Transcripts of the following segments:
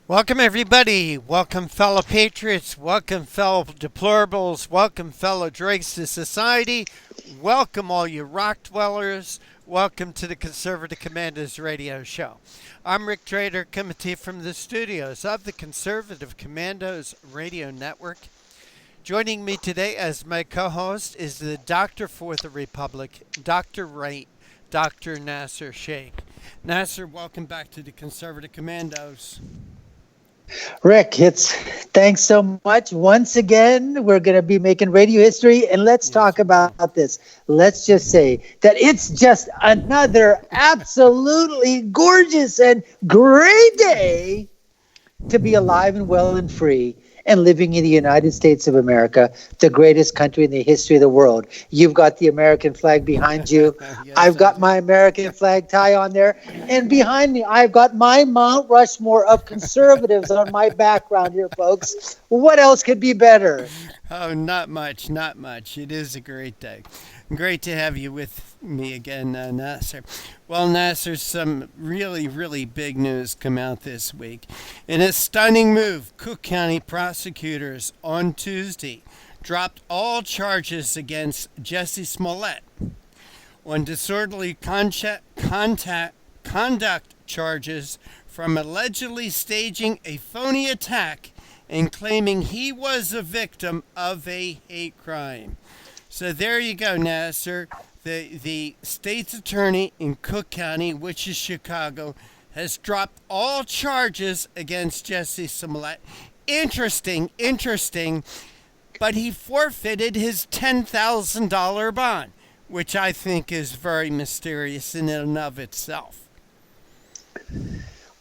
Welcome, everybody. Welcome, fellow patriots. Welcome, fellow deplorables. Welcome, fellow dregs to society. Welcome, all you rock dwellers. Welcome to the Conservative Commandos radio show. I'm Rick Trader, coming to you from the studios of the Conservative Commandos radio network. Joining me today as my co-host is the Doctor for the Republic, Dr. Right, Dr. Nasser Sheikh. Nasser, welcome back to the Conservative Commandos. Rick, thanks so much. Once again, we're going to be making radio history, and let's talk about this. Let's just say that it's just another absolutely gorgeous and great day to be alive and well and free and living in the United States of America, the greatest country in the history of the world. You've got the American flag behind you. Yes, I've got my American flag tie on there. And behind me, I've got my Mount Rushmore of conservatives on my background here, folks. What else could be better? Oh, not much. It is a great day. Great to have you with me again, Nasser. Well, Nasser, some really big news come out this week. In a stunning move, Cook County prosecutors on Tuesday dropped all charges against Jussie Smollett on disorderly conduct charges from allegedly staging a phony attack and claiming he was a victim of a hate crime. So there you go, Nasser. The state's attorney in Cook County, which is Chicago, has dropped all charges against Jussie Smollett. Interesting, but he forfeited his $10,000 bond, which I think is very mysterious in and of itself.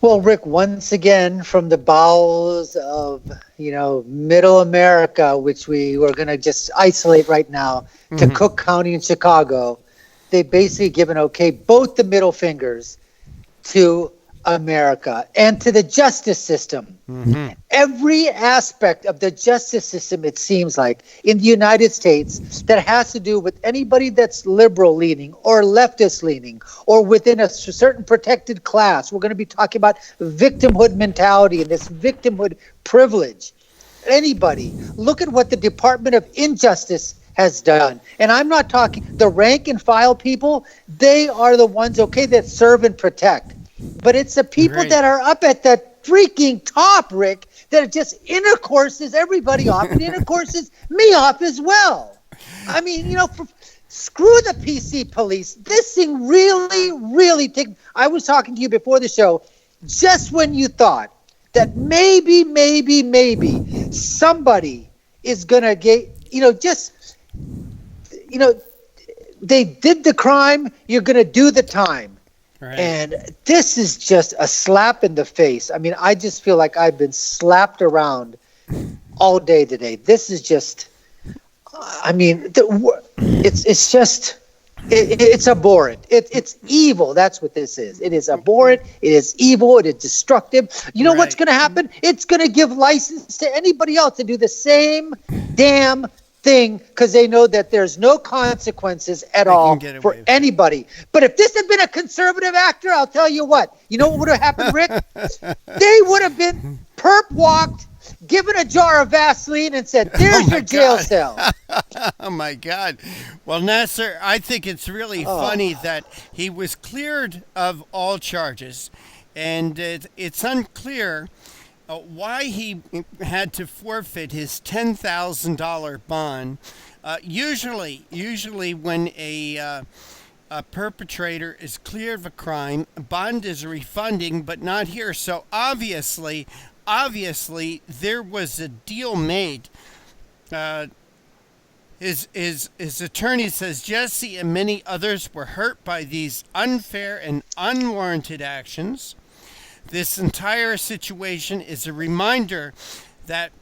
Well, Rick, once again, from the bowels of, middle America, which we were going to just isolate right now, to Cook County in Chicago, they basically given both the middle fingers to America and to the justice system. Every aspect of the justice system, it seems like, in the United States that has to do with anybody that's liberal leaning or leftist leaning or within a certain protected class. We're going to be talking about victimhood mentality and this victimhood privilege. Anybody, look at what the Department of Injustice has done. And I'm not talking the rank and file people. They are the ones, that serve and protect. But it's the people that are up at the freaking top, Rick, that just intercourses everybody off and intercourses me off as well. I mean, screw the PC police. This thing really I was talking to you before the show, just when you thought that maybe somebody is going to get, they did the crime, you're going to do the time. Right. And this is just a slap in the face. I mean, I just feel like I've been slapped around all day today. This is just, it's abhorrent. It's evil. That's what this is. It is abhorrent. It is evil. It is destructive. You know what's going to happen? It's going to give license to anybody else to do the same damn thing because they know that there's no consequences at all for anybody. But if this had been a conservative actor, I'll tell you what would have happened, Rick? They would have been perp walked, given a jar of Vaseline and said, there's your jail cell. Oh my God. Well, Nasser, I think it's really funny that he was cleared of all charges, and it's unclear why he had to forfeit his $10,000 bond. Usually when a perpetrator is cleared of a crime, bond is refunding, but not here. So obviously, there was a deal made. His attorney says Jussie and many others were hurt by these unfair and unwarranted actions. This entire situation is a reminder that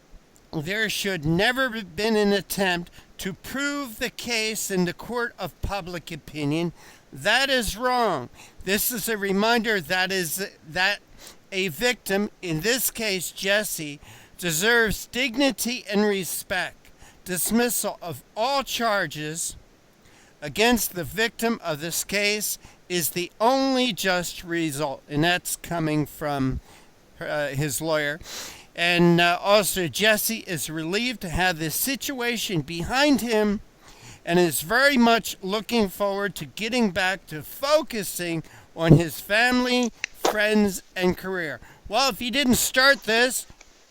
there should never have been an attempt to prove the case in the court of public opinion. That is wrong. This is a reminder that a victim, in this case Jussie, deserves dignity and respect. Dismissal of all charges against the victim of this case is the only just result, and that's coming from his lawyer. And also, Jesse is relieved to have this situation behind him and is very much looking forward to getting back to focusing on his family, friends, and career. Well, if he didn't start this,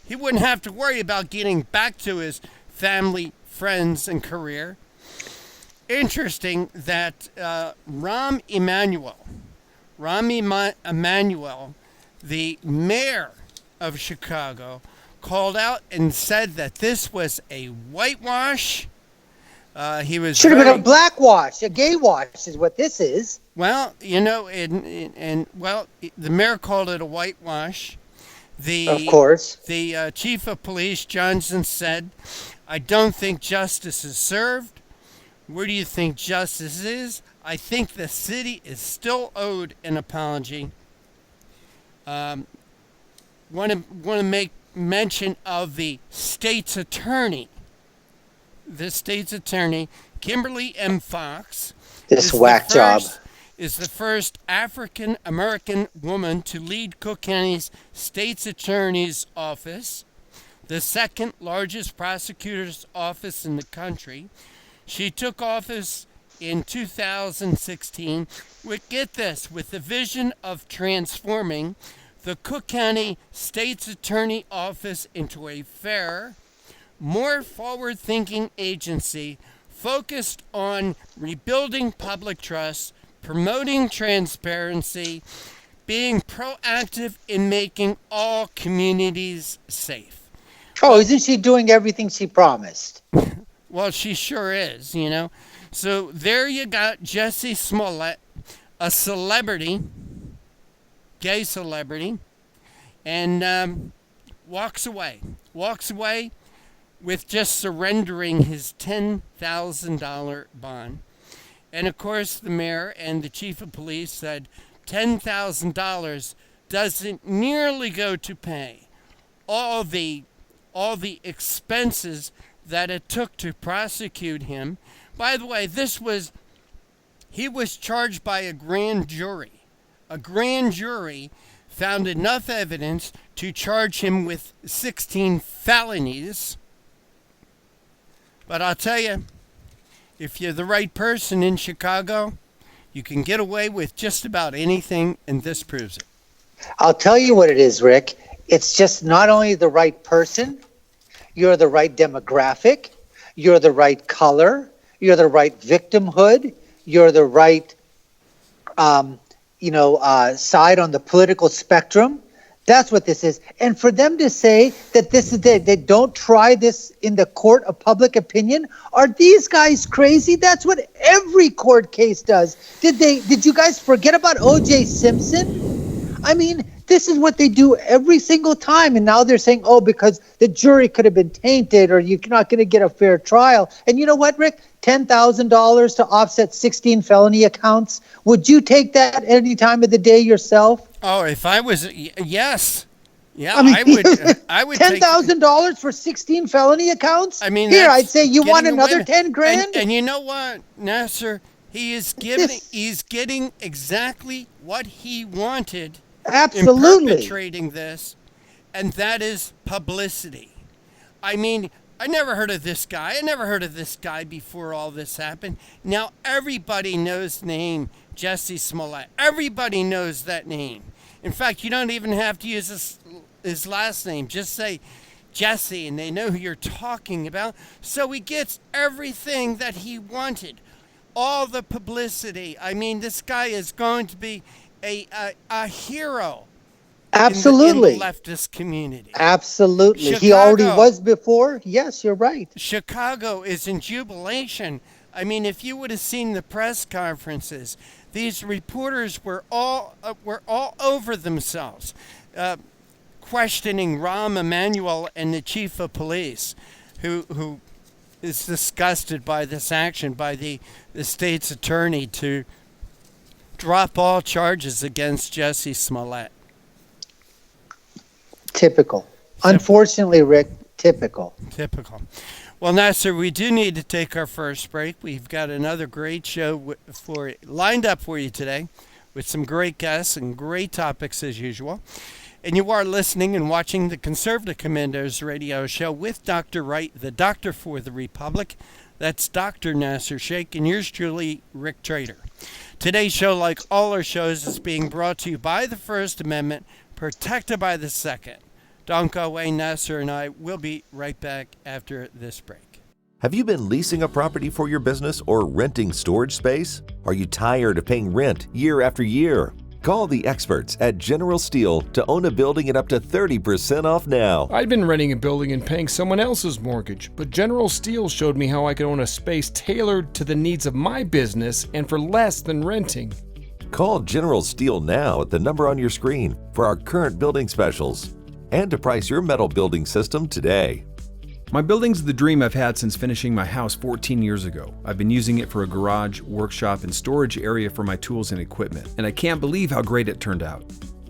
he wouldn't have to worry about getting back to his family, friends, and career. Interesting that Rahm Emanuel, the mayor of Chicago, called out and said that this was a whitewash. He was should have been a black wash, a gay wash, is what this is. Well, you know, the mayor called it a whitewash. Of course. The chief of police, Johnson, said, "I don't think justice is served. Where do you think justice is? I think the city is still owed an apology." Want to make mention of the state's attorney. The state's attorney, Kimberly M. Fox, this whack job is the first African American woman to lead Cook County's state's attorney's office, the second largest prosecutor's office in the country. She took office in 2016 with, get this, with the vision of transforming the Cook County State's Attorney Office into a fairer, more forward-thinking agency focused on rebuilding public trust, promoting transparency, being proactive in making all communities safe. Oh, isn't she doing everything she promised? Well, she sure is, you know. So there you got Jesse Smollett, a celebrity, gay celebrity, and walks away with just surrendering his $10,000 bond. And of course, the mayor and the chief of police said $10,000 doesn't nearly go to pay all the expenses that it took to prosecute him. By the way, he was charged by a grand jury. A grand jury found enough evidence to charge him with 16 felonies. But I'll tell you, if you're the right person in Chicago, you can get away with just about anything, and this proves it. I'll tell you what it is, Rick. It's just not only the right person, you're the right demographic, you're the right color, you're the right victimhood, you're the right side on the political spectrum. That's what this is. And for them to say that this is they don't try this in the court of public opinion, are these guys crazy? That's what every court case does. Did you guys forget about O.J. Simpson? I mean, this is what they do every single time. And now they're saying, oh, because the jury could have been tainted or you're not going to get a fair trial. And you know what, Rick? $10,000 to offset 16 felony accounts. Would you take that any time of the day yourself? Oh, if I was, yes. Yeah, I would $10,000 for 16 felony accounts? I mean, here, I'd say you want another 10 grand? And you know what, Nasser? He's getting exactly what he wanted. Absolutely. In perpetrating this, and that is publicity. I mean, I never heard of this guy. I never heard of this guy before all this happened. Now everybody knows the name Jesse Smollett. Everybody knows that name. In fact, you don't even have to use his last name. Just say Jesse, and they know who you're talking about. So he gets everything that he wanted. All the publicity. I mean, this guy is going to be a hero. Absolutely. In the leftist community. Absolutely. Chicago, he already was before. Yes, you're right. Chicago is in jubilation. I mean, if you would have seen the press conferences, these reporters were all over themselves, questioning Rahm Emanuel and the chief of police, who is disgusted by this action by the state's attorney to drop all charges against Jesse Smollett. Typical. Unfortunately, Rick, typical. Well, Nasser, we do need to take our first break. We've got another great show lined up for you today with some great guests and great topics as usual. And you are listening and watching the Conservative Commandos radio show with Dr. Wright, the doctor for the Republic. That's Dr. Nasser Sheikh, and yours truly, Rick Trader. Today's show, like all our shows, is being brought to you by the First Amendment, protected by the Second. Don't go away. Nasser and I will be right back after this break. Have you been leasing a property for your business or renting storage space? Are you tired of paying rent year after year? Call the experts at General Steel to own a building at up to 30% off now. I'd been renting a building and paying someone else's mortgage, but General Steel showed me how I could own a space tailored to the needs of my business and for less than renting. Call General Steel now at the number on your screen for our current building specials and to price your metal building system today. My building's the dream I've had since finishing my house 14 years ago. I've been using it for a garage, workshop, and storage area for my tools and equipment, and I can't believe how great it turned out.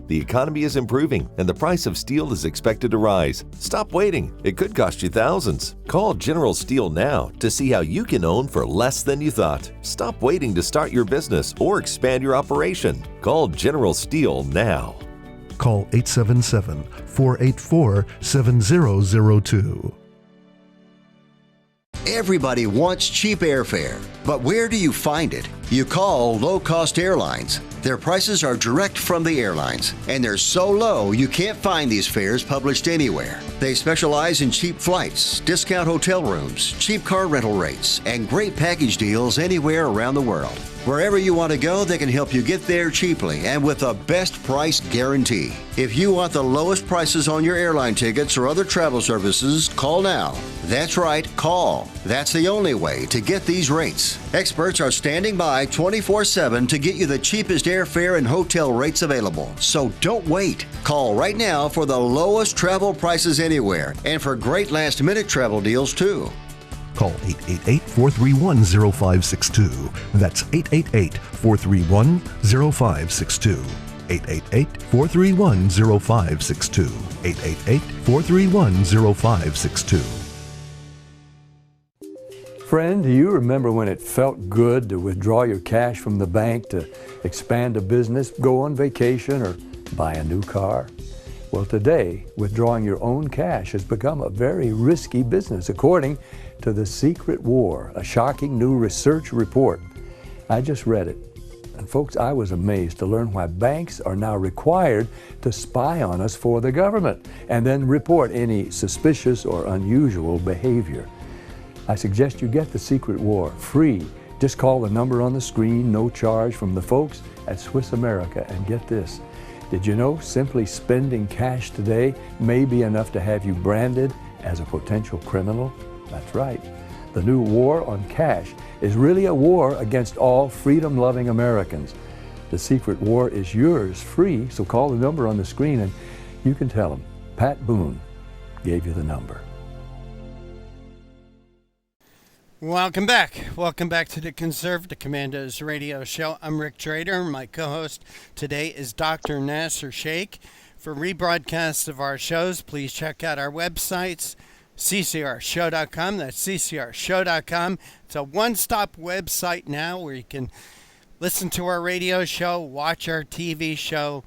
The economy is improving and the price of steel is expected to rise. Stop waiting. It could cost you thousands. Call General Steel now to see how you can own for less than you thought. Stop waiting to start your business or expand your operation. Call General Steel now. Call 877-484-7002. Everybody wants cheap airfare, but where do you find it? You call low-cost airlines. Their prices are direct from the airlines, and they're so low you can't find these fares published anywhere. They specialize in cheap flights, discount hotel rooms, cheap car rental rates, and great package deals anywhere around the world. Wherever you want to go, they can help you get there cheaply and with a best price guarantee. If you want the lowest prices on your airline tickets or other travel services, call now. That's right, call. That's the only way to get these rates. Experts are standing by 24/7 to get you the cheapest airfare and hotel rates available. So don't wait. Call right now for the lowest travel prices anywhere and for great last-minute travel deals too. Call 888-431-0562. That's 888-431-0562. 888-431-0562. 888-431-0562. Friend, do you remember when it felt good to withdraw your cash from the bank to expand a business, go on vacation, or buy a new car? Well, today, withdrawing your own cash has become a very risky business, according to The Secret War, a shocking new research report. I just read it. And folks, I was amazed to learn why banks are now required to spy on us for the government and then report any suspicious or unusual behavior. I suggest you get The Secret War free. Just call the number on the screen, no charge, from the folks at Swiss America. And get this, did you know simply spending cash today may be enough to have you branded as a potential criminal? That's right. The new war on cash is really a war against all freedom-loving Americans. The Secret War is yours free, so call the number on the screen and you can tell them Pat Boone gave you the number. Welcome back. Welcome back to the Conservative Commandos radio show. I'm Rick Trader. My co-host today is Dr. Nasser Sheikh. For rebroadcasts of our shows, please check out our websites, CCRShow.com. That's CCRShow.com. It's a one-stop website now where you can listen to our radio show, watch our TV show,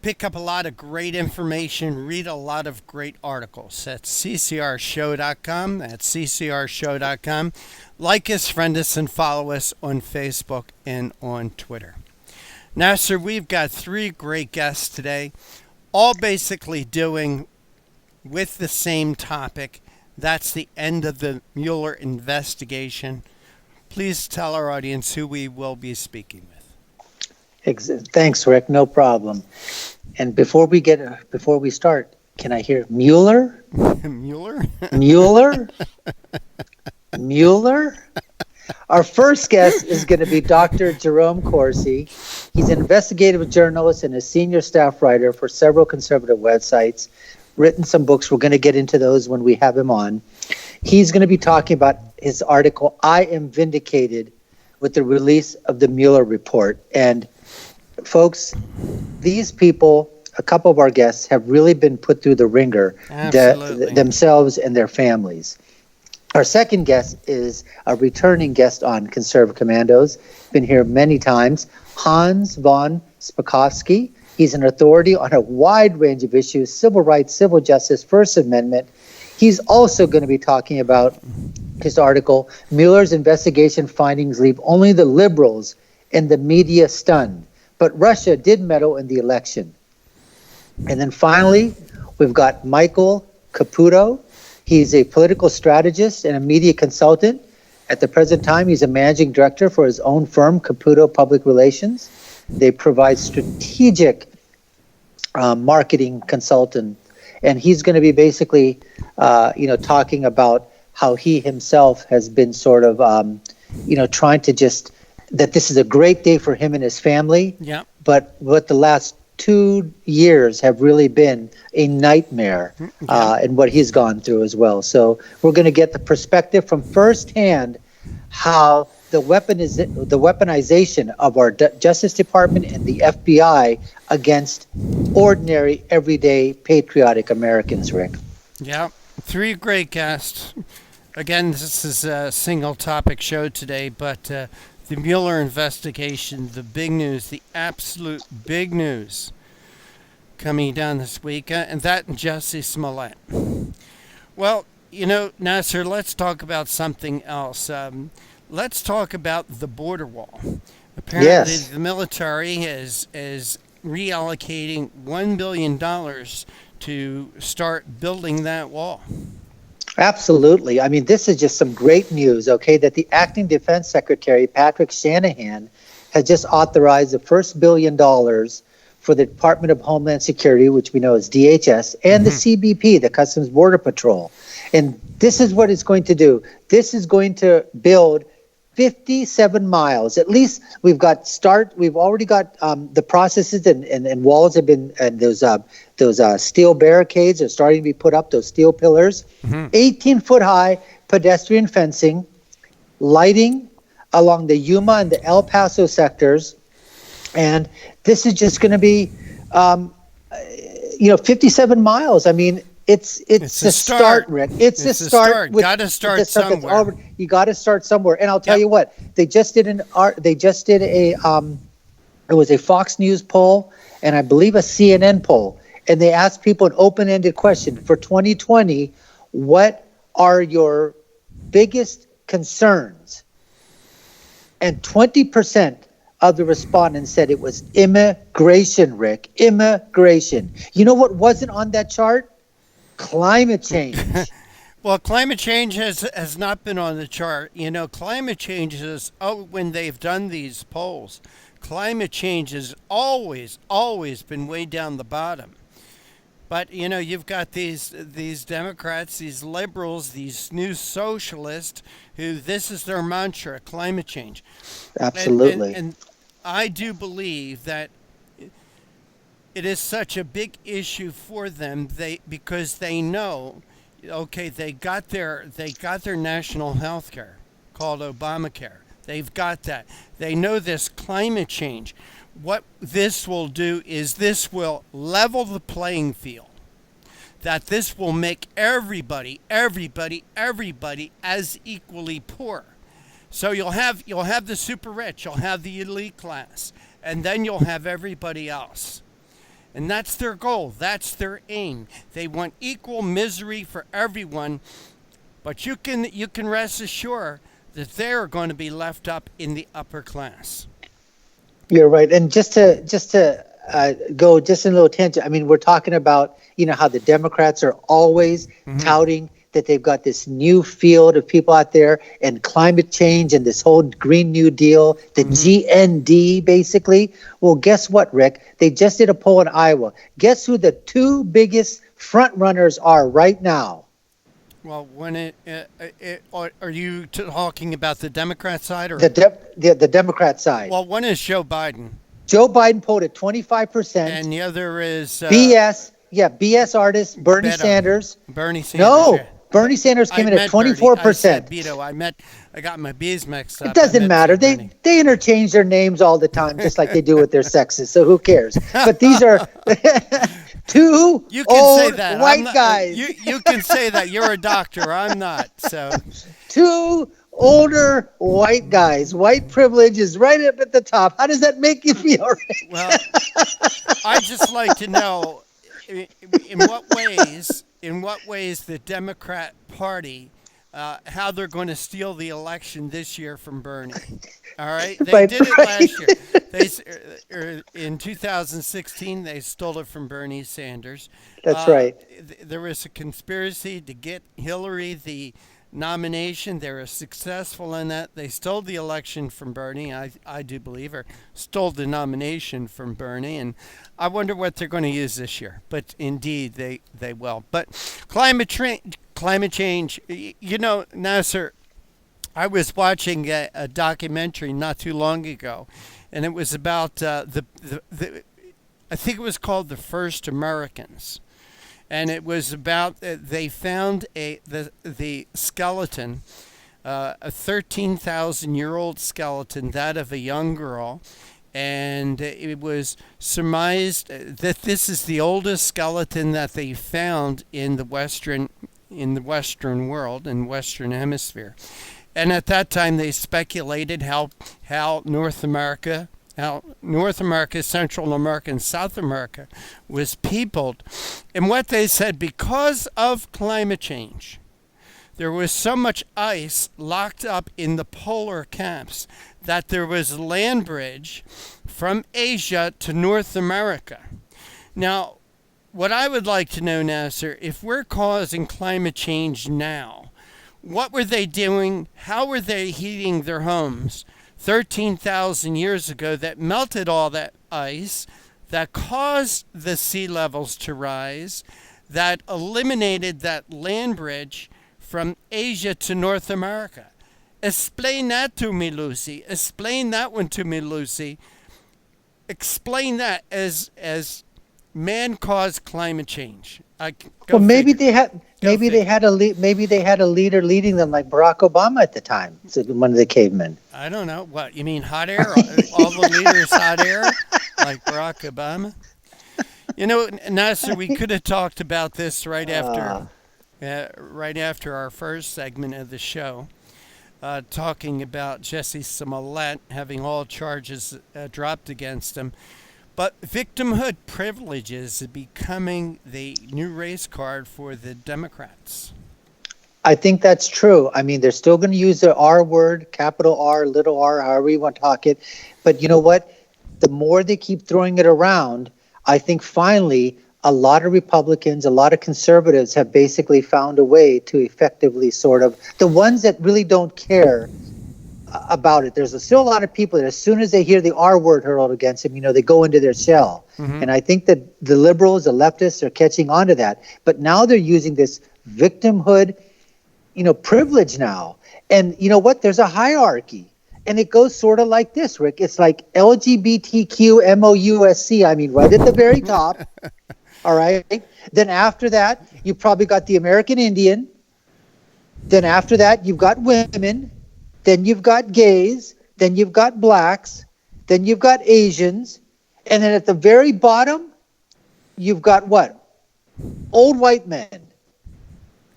pick up a lot of great information, read a lot of great articles. That's CCRShow.com. That's CCRShow.com. Like us, friend us, and follow us on Facebook and on Twitter. Now, sir, we've got three great guests today, all basically doing with the same topic. That's the end of the Mueller investigation. Please tell our audience who we will be speaking with. Thanks, Rick. No problem. And before we start, can I hear Mueller? Mueller? Mueller? Mueller? Our first guest is going to be Dr. Jerome Corsi. He's an investigative journalist and a senior staff writer for several conservative websites, written some books. We're going to get into those when we have him on. He's going to be talking about his article, I Am Vindicated, with the release of the Mueller report. And folks, these people, a couple of our guests, have really been put through the ringer, themselves and their families. Our second guest is a returning guest on Conservative Commandos, been here many times, Hans von Spakovsky. He's an authority on a wide range of issues: civil rights, civil justice, First Amendment. He's also going to be talking about his article, Mueller's investigation findings leave only the liberals and the media stunned, but Russia did meddle in the election. And then finally, we've got Michael Caputo. He's a political strategist and a media consultant. At the present time, he's a managing director for his own firm, Caputo Public Relations. They provide strategic marketing consultant, and he's going to be basically, talking about how he himself has been sort of, trying to just that this is a great day for him and his family. Yeah. But what the last 2 years have really been a nightmare, and what he's gone through as well. So we're going to get the perspective from firsthand how the weaponization of our Justice Department and the FBI against ordinary, everyday, patriotic Americans, Rick. Yeah, 3 great guests. Again, this is a single topic show today, but the Mueller investigation, the big news, the absolute big news coming down this week, and that and Jussie Smollett. Well, Nasser, let's talk about something else. Let's talk about the border wall. Apparently, the military is reallocating $1 billion to start building that wall. Absolutely. I mean, this is just some great news, okay, that the acting defense secretary, Patrick Shanahan, has just authorized the first $1 billion for the Department of Homeland Security, which we know is DHS, and the CBP, the Customs Border Patrol. And this is what it's going to do. This is going to build 57 miles. At least we've already got the processes and walls have been, and those steel barricades are starting to be put up, those steel pillars, 18-foot high pedestrian fencing, lighting along the Yuma and the El Paso sectors. And this is just going to be, 57 miles. I mean, it's a start, Rick. It's a start. Got to start somewhere. You got to start somewhere. And I'll tell you what, they just did it was a Fox News poll and I believe a CNN poll. And they asked people an open-ended question for 2020, what are your biggest concerns? And 20% of the respondents said it was immigration, Rick. Immigration. You know what wasn't on that chart? Climate change. Well, climate change has not been on the chart. Climate change is, when they've done these polls, climate change has always been way down the bottom. But, you've got these Democrats, these liberals, these new socialists who this is their mantra, climate change. Absolutely. And I do believe that it is such a big issue for them because they know, okay, they got their national health care called Obamacare. They've got that. They know this climate change. What this will do is this will level the playing field. That this will make everybody as equally poor. So you'll have the super rich, you'll have the elite class, and then you'll have everybody else. And that's their goal. That's their aim. They want equal misery for everyone, but you can rest assured that they're going to be left up in the upper class. You're right. And just to go just in a little tangent, I mean, we're talking about, how the Democrats are always touting that they've got this new field of people out there and climate change and this whole Green New Deal, the GND, basically. Well, guess what, Rick? They just did a poll in Iowa. Guess who the 2 biggest front runners are right now? Well, are you talking about the Democrat side or the Democrat side? Well, one is Joe Biden. Joe Biden polled at 25%, and the other is BS. Yeah, BS artist Bernie Sanders. Bernie Sanders. No, Yeah. Bernie Sanders came in at 24%. I got my B's mixed up. It doesn't matter. They interchange their names all the time, just like they do with their sexes. So who cares? But these are two old white guys. You can say that. You're a doctor. I'm not. So 2 older white guys. White privilege is right up at the top. How does that make you feel? Well, I'd just like to know in what ways the Democrat Party, how they're going to steal the election this year from Bernie. All right, they did it last year. In 2016, they stole it from Bernie Sanders. That's right. There was a conspiracy to get Hillary the nomination. They were successful in that. They stole the election from Bernie, I do believe, or stole the nomination from Bernie. And I wonder what they're going to use this year. But indeed, they will. But climate change, you know, Nasser, I was watching a documentary not too long ago, and it was about I think it was called The First Americans. And it was about they found the skeleton, a 13,000-year-old skeleton, that of a young girl, and it was surmised that this is the oldest skeleton that they found in the Western world, in Western Hemisphere. And at that time, they speculated how North America, Central America, and South America was peopled. And what they said, because of climate change, there was so much ice locked up in the polar caps that there was a land bridge from Asia to North America. Now, what I would like to know, Nasser, if we're causing climate change now, what were they doing? How were they heating their homes 13,000 years ago that melted all that ice, that caused the sea levels to rise, that eliminated that land bridge from Asia to North America? Explain that to me, Lucy. Explain that one to me, Lucy. Explain that as man-caused climate change. Well, maybe they had a leader leading them, like Barack Obama at the time, one of the cavemen. I don't know. What you mean, hot air? All the leaders hot air, like Barack Obama. You know, Nasser, we could have talked about this right after our first segment of the show, talking about Jesse Smollett having all charges dropped against him. But victimhood privileges is becoming the new race card for the Democrats. I think that's true. I mean, they're still going to use the R word, capital R, little r, however you want to talk it. But you know what? The more they keep throwing it around, I think finally a lot of Republicans, a lot of conservatives have basically found a way to effectively sort of, the ones that really don't care about it. There's still a lot of people that as soon as they hear the R word hurled against them, you know, they go into their shell. Mm-hmm. And I think that the liberals, the leftists are catching on to that. But now they're using this victimhood, you know, privilege now. And you know what? There's a hierarchy. And it goes sort of like this, Rick. It's like LGBTQ MOUSC. I mean, right at the very top. All right. Then after that, you probably got the American Indian. Then after that, you've got women. Then you've got gays, then you've got blacks, then you've got Asians, and then at the very bottom, you've got what? Old white men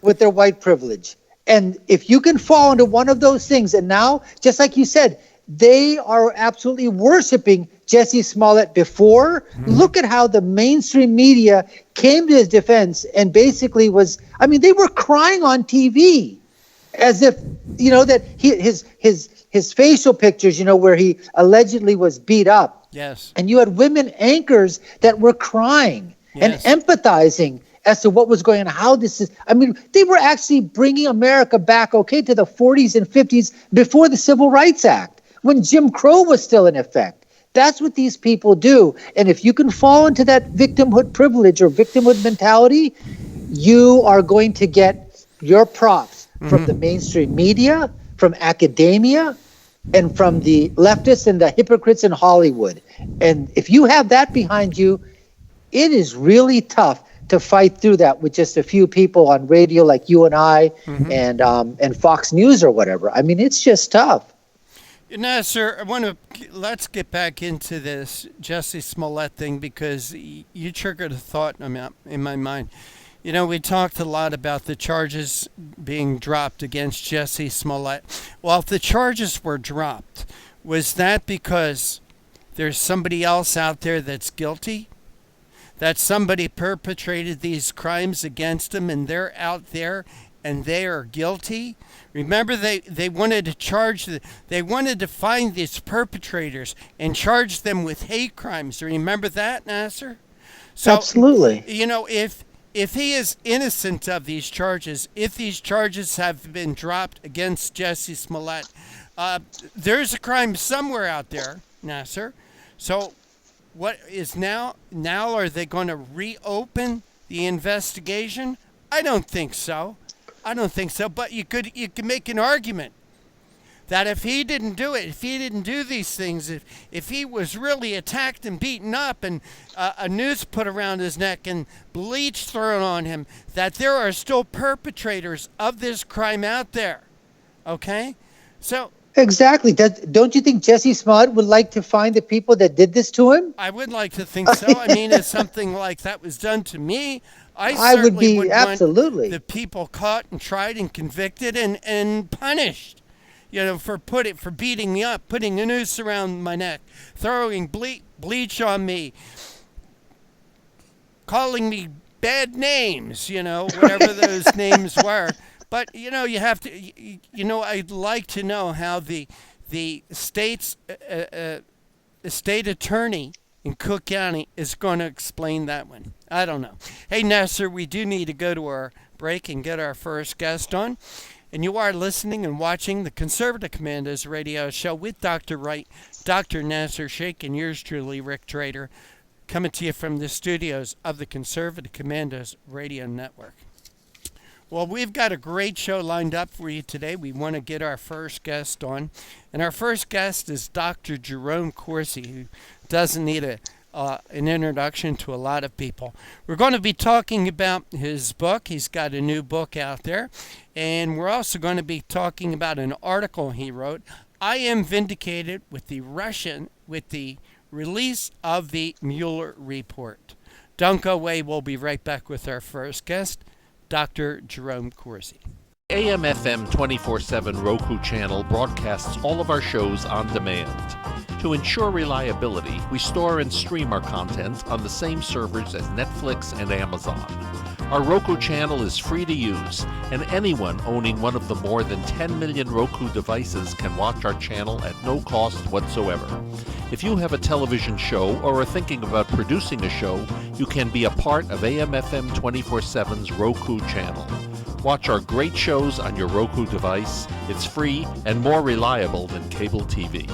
with their white privilege. And if you can fall into one of those things, and now, just like you said, they are absolutely worshiping Jesse Smollett before. Mm-hmm. Look at how the mainstream media came to his defense and basically was, I mean, they were crying on TV. As if, you know, that his facial pictures, you know, where he allegedly was beat up. Yes. And you had women anchors that were crying and empathizing as to what was going on, how this is. I mean, they were actually bringing America back, okay, to the 40s and 50s before the Civil Rights Act, when Jim Crow was still in effect. That's what these people do. And if you can fall into that victimhood privilege or victimhood mentality, you are going to get your props from the mainstream media, from academia, and from the leftists and the hypocrites in Hollywood. And if you have that behind you, it is really tough to fight through that with just a few people on radio like you and I and Fox News or whatever. I mean, it's just tough. Nasser, let's get back into this Jesse Smollett thing, because you triggered a thought in my mind. You know, we talked a lot about the charges being dropped against Jesse Smollett. Well, if the charges were dropped, was that because there's somebody else out there that's guilty? That somebody perpetrated these crimes against him and they're out there and they are guilty? Remember, they wanted to they wanted to find these perpetrators and charge them with hate crimes. Remember that, Nasser? So, Absolutely. You know, if he is innocent of these charges, if these charges have been dropped against Jesse Smollett, there's a crime somewhere out there, Nasser. So what is now are they going to reopen the investigation? I don't think so. But you could make an argument that if he didn't do it, if he didn't do these things, if he was really attacked and beaten up and a noose put around his neck and bleach thrown on him, that there are still perpetrators of this crime out there. Okay? So Exactly. Don't you think Jesse Smollett would like to find the people that did this to him? I would like to think so. I mean, if something like that was done to me, I would be want absolutely the people caught and tried and convicted and punished. You know, for beating me up, putting a noose around my neck, throwing bleach on me, calling me bad names, you know, whatever those names were. But, you know, you have to, you know, I'd like to know how the state attorney in Cook County is going to explain that one. I don't know. Hey, Nasser, we do need to go to our break and get our first guest on. And you are listening and watching the Conservative Commandos radio show with Dr. Wright, Dr. Nasser Sheikh, and yours truly, Rick Trader, coming to you from the studios of the Conservative Commandos radio network. Well, we've got a great show lined up for you today. We want to get our first guest on. And our first guest is Dr. Jerome Corsi, who doesn't need an introduction to a lot of people. We're going to be talking about his book. He's got a new book out there. And we're also going to be talking about an article he wrote, I Am Vindicated, with the release of the Mueller report. Don't go away. We'll be right back with our first guest, Dr. Jerome Corsi. AM/FM 24/7 Roku channel broadcasts all of our shows on demand. To ensure reliability, we store and stream our content on the same servers as Netflix and Amazon. Our Roku channel is free to use, and anyone owning one of the more than 10 million Roku devices can watch our channel at no cost whatsoever. If you have a television show or are thinking about producing a show, you can be a part of AM/FM 24/7's Roku channel. Watch our great shows on your Roku device. It's free and more reliable than cable TV.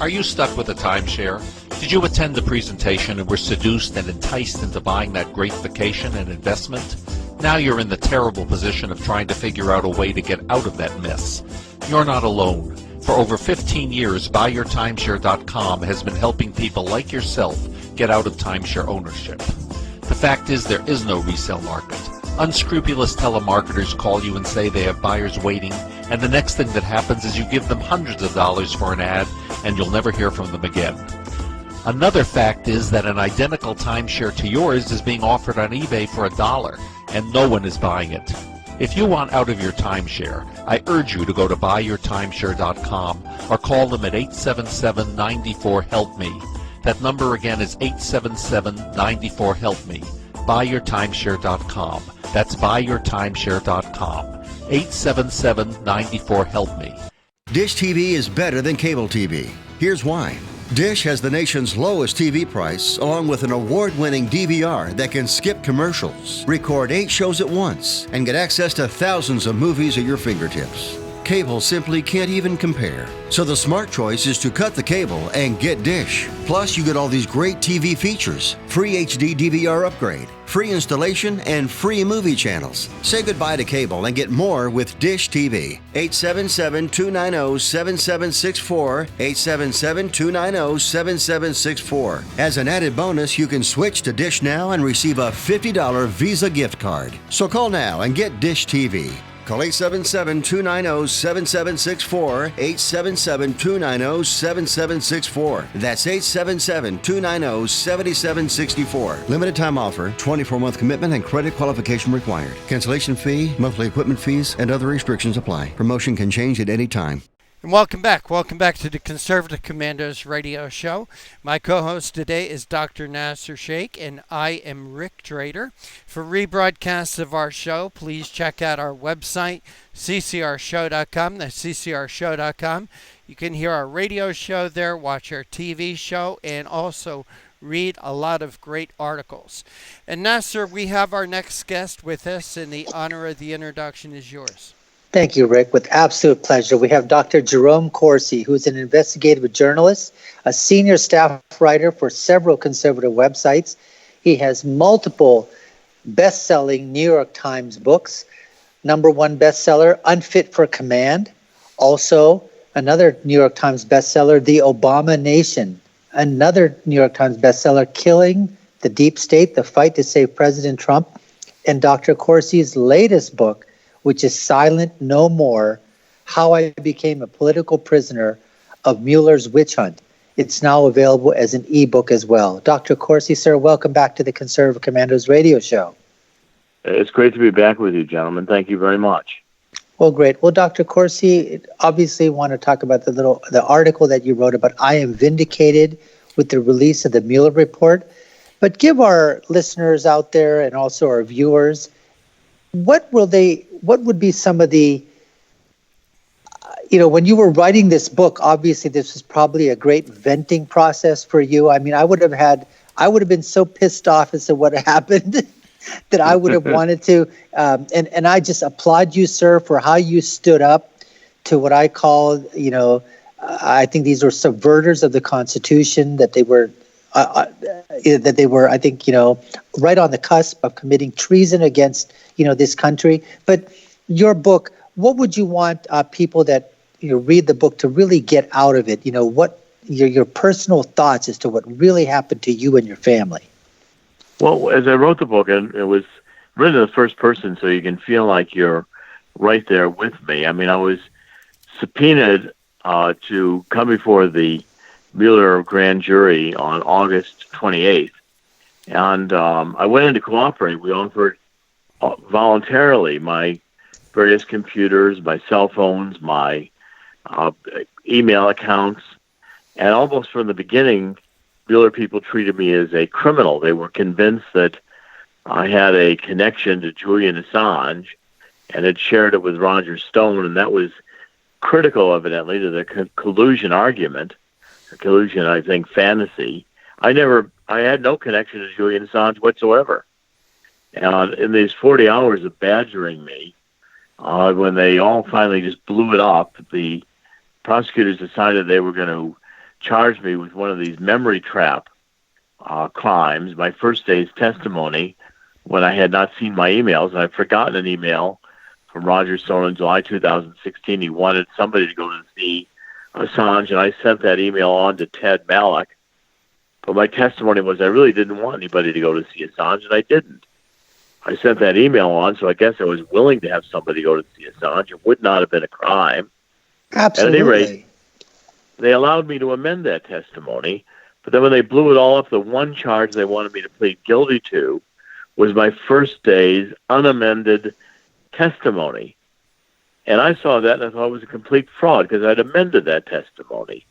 Are you stuck with a timeshare? Did you attend the presentation and were seduced and enticed into buying that great vacation and investment? Now you're in the terrible position of trying to figure out a way to get out of that mess. You're not alone. For over 15 years, BuyYourTimeshare.com has been helping people like yourself get out of timeshare ownership. The fact is, there is no resale market. Unscrupulous telemarketers call you and say they have buyers waiting, and the next thing that happens is you give them hundreds of dollars for an ad, and you'll never hear from them again. Another fact is that an identical timeshare to yours is being offered on eBay for $1, and no one is buying it. If you want out of your timeshare, I urge you to go to BuyYourTimeshare.com or call them at 877-94-HELP-ME. That number again is 877-94-HELP-ME. BuyYourTimeshare.com. That's BuyYourTimeshare.com. 877-94-HELP-ME. Dish TV is better than cable TV. Here's why. Dish has the nation's lowest TV price, along with an award-winning DVR that can skip commercials, record 8 shows at once, and get access to thousands of movies at your fingertips. Cable simply can't even compare. So the smart choice is to cut the cable and get Dish. Plus, you get all these great TV features, free HD DVR upgrade, free installation, and free movie channels. Say goodbye to cable and get more with Dish TV. 877-290-7764, 877-290-7764. As an added bonus, you can switch to Dish now and receive a $50 Visa gift card. So call now and get Dish TV. Call 877-290-7764, 877-290-7764. That's 877-290-7764. Limited time offer, 24-month commitment and credit qualification required. Cancellation fee, monthly equipment fees, and other restrictions apply. Promotion can change at any time. And welcome back. Welcome back to the Conservative Commandos radio show. My co-host today is Dr. Nasser Sheikh, and I am Rick Drader. For rebroadcasts of our show, please check out our website, ccrshow.com. That's ccrshow.com. You can hear our radio show there, watch our TV show, and also read a lot of great articles. And Nasser, we have our next guest with us, and the honor of the introduction is yours. Thank you, Rick. With absolute pleasure. We have Dr. Jerome Corsi, who is an investigative journalist, a senior staff writer for several conservative websites. He has multiple best-selling New York Times books. #1 bestseller, Unfit for Command. Also, another New York Times bestseller, The Obama Nation. Another New York Times bestseller, Killing the Deep State, The Fight to Save President Trump. And Dr. Corsi's latest book, which is Silent No More, How I Became a Political Prisoner of Mueller's Witch Hunt. It's now available as an ebook as well. Dr. Corsi, sir, welcome back to the Conservative Commandos radio show. It's great to be back with you, gentlemen. Thank you very much. Well, great. Well, Dr. Corsi, obviously want to talk about the article that you wrote about I Am Vindicated with the release of the Mueller report. But give our listeners out there and also our viewers, what would be some of the, when you were writing this book, obviously this was probably a great venting process for you. I mean, I would have been so pissed off as to what happened that I would have wanted to, and I just applaud you, sir, for how you stood up to what I call, I think these were subverters of the Constitution, that they were, I think, right on the cusp of committing treason against, this country. But your book, what would you want people that read the book to really get out of it? What your personal thoughts as to what really happened to you and your family? Well, as I wrote the book, and it was written in the first person, so you can feel like you're right there with me. I mean, I was subpoenaed to come before the Mueller grand jury on August 28th, and I went in to cooperate. We offered voluntarily my various computers, my cell phones, my email accounts, and almost from the beginning, Mueller people treated me as a criminal. They were convinced that I had a connection to Julian Assange and had shared it with Roger Stone, and that was critical, evidently, to the collusion argument, a collusion, I think, fantasy. I had no connection to Julian Assange whatsoever. And in these 40 hours of badgering me, when they all finally just blew it up, the prosecutors decided they were going to charge me with one of these memory trap crimes. My first day's testimony, when I had not seen my emails, and I'd forgotten an email from Roger Stone in July 2016. He wanted somebody to go to see Assange, and I sent that email on to Ted Malloch. But my testimony was I really didn't want anybody to go to see Assange, and I didn't. I sent that email on, so I guess I was willing to have somebody go to see Assange. It would not have been a crime. Absolutely. At any rate, they allowed me to amend that testimony, but then when they blew it all up, the one charge they wanted me to plead guilty to was my first day's unamended testimony. And I saw that and I thought it was a complete fraud because I'd amended that testimony.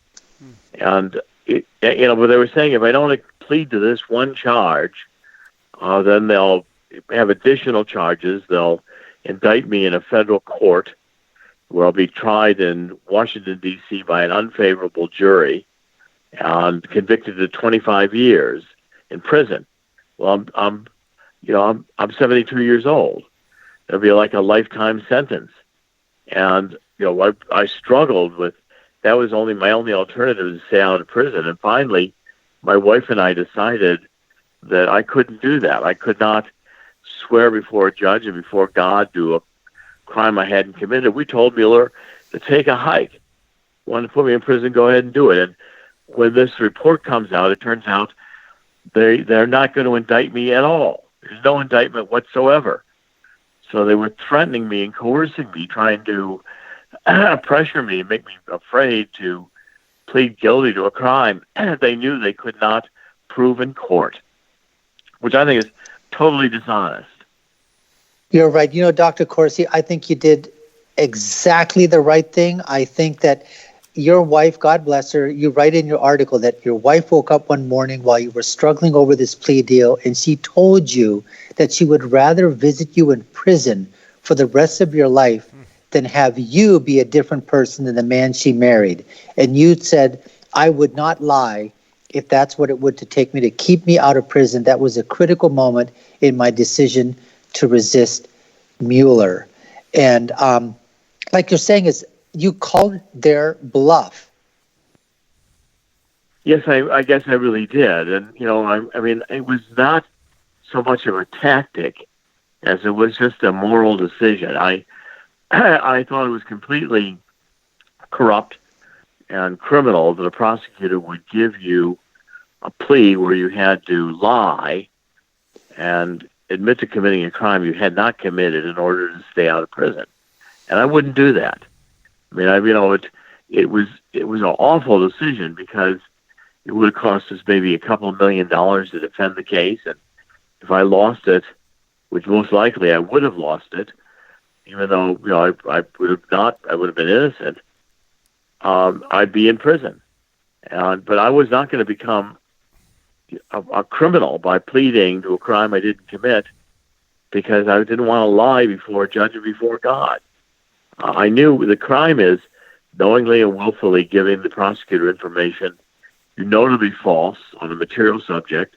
And, but they were saying if I don't plead to this one charge, then they'll have additional charges. They'll indict me in a federal court where I'll be tried in Washington, D.C. by an unfavorable jury and convicted to 25 years in prison. Well, I'm 72 years old. It'll be like a lifetime sentence. And, I struggled with, that was my only alternative to stay out of prison. And finally, my wife and I decided that I couldn't do that. I could not swear before a judge and before God do a crime I hadn't committed. We told Mueller to take a hike. Want to put me in prison, go ahead and do it. And when this report comes out, it turns out they're not going to indict me at all. There's no indictment whatsoever. So they were threatening me and coercing me, trying to pressure me, make me afraid to plead guilty to a crime they knew they could not prove in court, which I think is totally dishonest. You're right. Dr. Corsi, I think you did exactly the right thing. I think that your wife, God bless her, you write in your article that your wife woke up one morning while you were struggling over this plea deal, and she told you that she would rather visit you in prison for the rest of your life than have you be a different person than the man she married. And you said, I would not lie if that's what it would to take me to keep me out of prison. That was a critical moment in my decision to resist Mueller. And like you're saying, is you called their bluff. Yes, I guess I really did. And, I mean, it was not so much of a tactic as it was just a moral decision. I thought it was completely corrupt and criminal that a prosecutor would give you a plea where you had to lie and admit to committing a crime you had not committed in order to stay out of prison. And I wouldn't do that. I mean, it was an awful decision because it would have cost us maybe a couple $1 million to defend the case. And if I lost it, which most likely I would have lost it, even though I would have been innocent, I'd be in prison. But I was not going to become a criminal by pleading to a crime I didn't commit because I didn't want to lie before a judge and before God. I knew the crime is knowingly and willfully giving the prosecutor information you know to be false on a material subject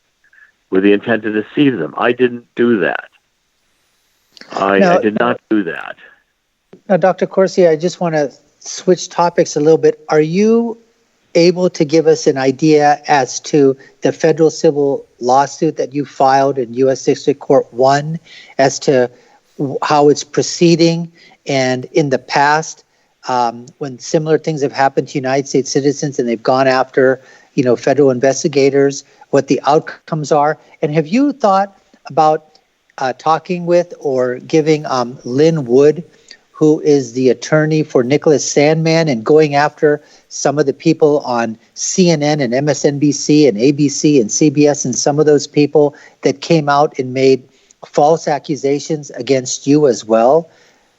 with the intent to deceive them. I didn't do that. I did not do that. Now, Dr. Corsi, I just want to switch topics a little bit. Are you able to give us an idea as to the federal civil lawsuit that you filed in U.S. District Court 1 as to how it's proceeding? And in the past, when similar things have happened to United States citizens and they've gone after, federal investigators, what the outcomes are? And have you thought about talking with or giving Lynn Wood, who is the attorney for Nicholas Sandmann, and going after some of the people on CNN and MSNBC and ABC and CBS and some of those people that came out and made false accusations against you as well,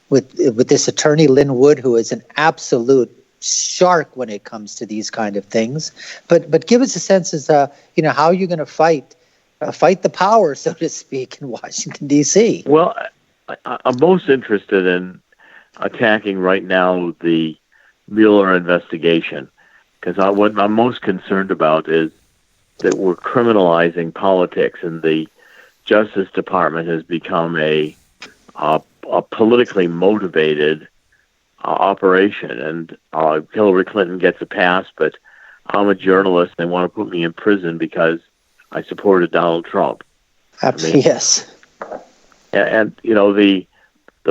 with this attorney, Lynn Wood, who is an absolute shark when it comes to these kind of things. But give us a sense as how you're going to fight the power, so to speak, in Washington, D.C. Well, I'm most interested in attacking right now the Mueller investigation, because what I'm most concerned about is that we're criminalizing politics, and the Justice Department has become a politically motivated operation. And Hillary Clinton gets a pass, but I'm a journalist. They want to put me in prison because I supported Donald Trump. Yes. And the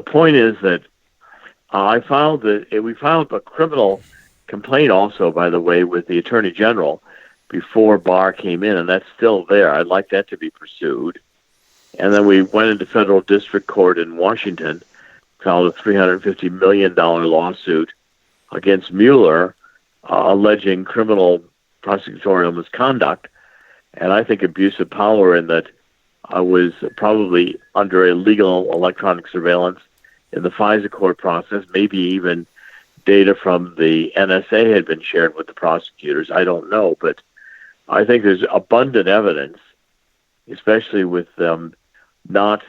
point is that we filed a criminal complaint also, by the way, with the Attorney General before Barr came in, and that's still there. I'd like that to be pursued. And then we went into federal district court in Washington, filed a $350 million lawsuit against Mueller, alleging criminal prosecutorial misconduct, and I think abuse of power, in that I was probably under illegal electronic surveillance in the FISA court process. Maybe even data from the NSA had been shared with the prosecutors. I don't know, but I think there's abundant evidence, especially with them not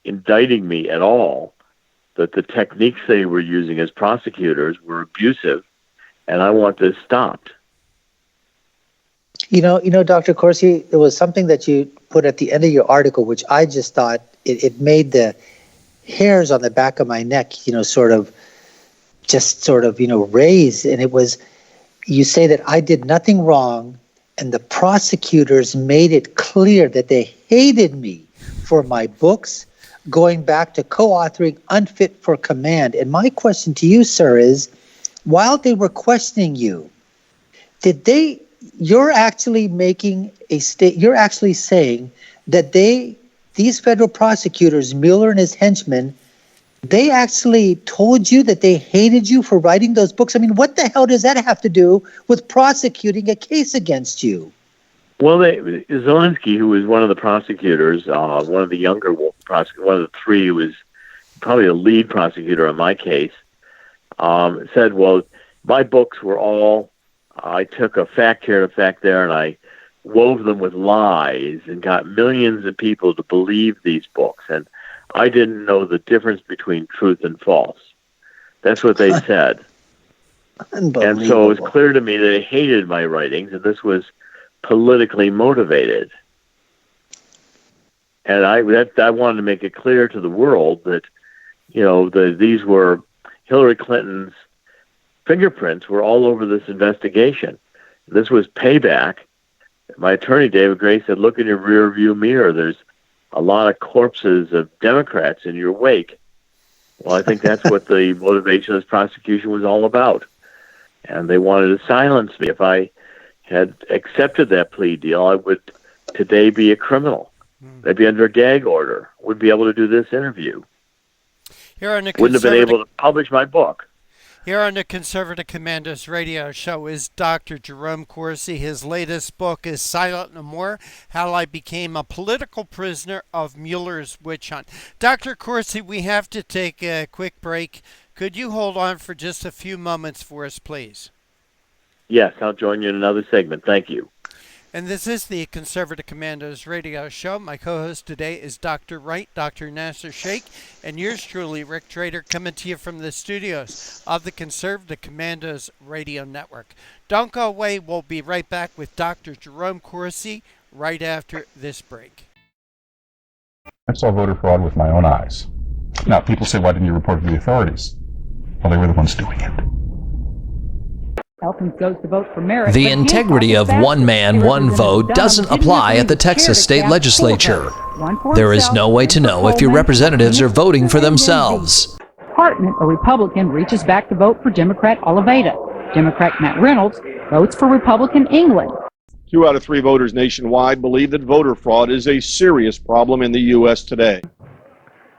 indicting me at all, that the techniques they were using as prosecutors were abusive, and I want this stopped. Dr. Corsi, there was something that you put at the end of your article, which I just thought it made the hairs on the back of my neck, sort of raise. And it was, you say that I did nothing wrong, and the prosecutors made it clear that they hated me for my books, going back to co-authoring Unfit for Command. And my question to you, sir, is, while they were questioning you, you're actually saying that these federal prosecutors, Mueller and his henchmen, They actually told you that they hated you for writing those books. I mean, what the hell does that have to do with prosecuting a case against you? Well, Zelensky, who was one of the prosecutors, one of the younger one of the three, who was probably the lead prosecutor on my case, said, well, my books were all, I took a fact here and a fact there, and I wove them with lies and got millions of people to believe these books. And I didn't know the difference between truth and false. That's what they said. And so it was clear to me that they hated my writings, and this was politically motivated. And I wanted to make it clear to the world that, these were Hillary Clinton's fingerprints were all over this investigation. This was payback. My attorney, David Gray, said, look in your rear view mirror. There's a lot of corpses of Democrats in your wake. Well, I think that's what the motivation of this prosecution was all about. And they wanted to silence me. If I had accepted that plea deal, I would today be a criminal. I'd be under a gag order. Wouldn't be able to do this interview. Wouldn't have been able to publish my book. Here on the Conservative Commandos radio show is Dr. Jerome Corsi. His latest book is Silent No More, How I Became a Political Prisoner of Mueller's Witch Hunt. Dr. Corsi, we have to take a quick break. Could you hold on for just a few moments for us, please? Yes, I'll join you in another segment. Thank you. And this is the Conservative Commandos radio show. My co-host today is Dr. Wright, Dr. Nasser Sheikh, and yours truly, Rick Trader, coming to you from the studios of the Conservative Commandos radio network. Don't go away. We'll be right back with Dr. Jerome Corsi right after this break. I saw voter fraud with my own eyes. Now, people say, why didn't you report it to the authorities? Well, they were the ones doing it. The integrity of one man, one vote doesn't apply at the Texas state legislature. There is no way to know if your representatives are voting for themselves. Department, a Republican, reaches back to vote for Democrat Oliveda. Democrat Matt Reynolds votes for Republican England. 2 out of 3 voters nationwide believe that voter fraud is a serious problem in the U.S. today.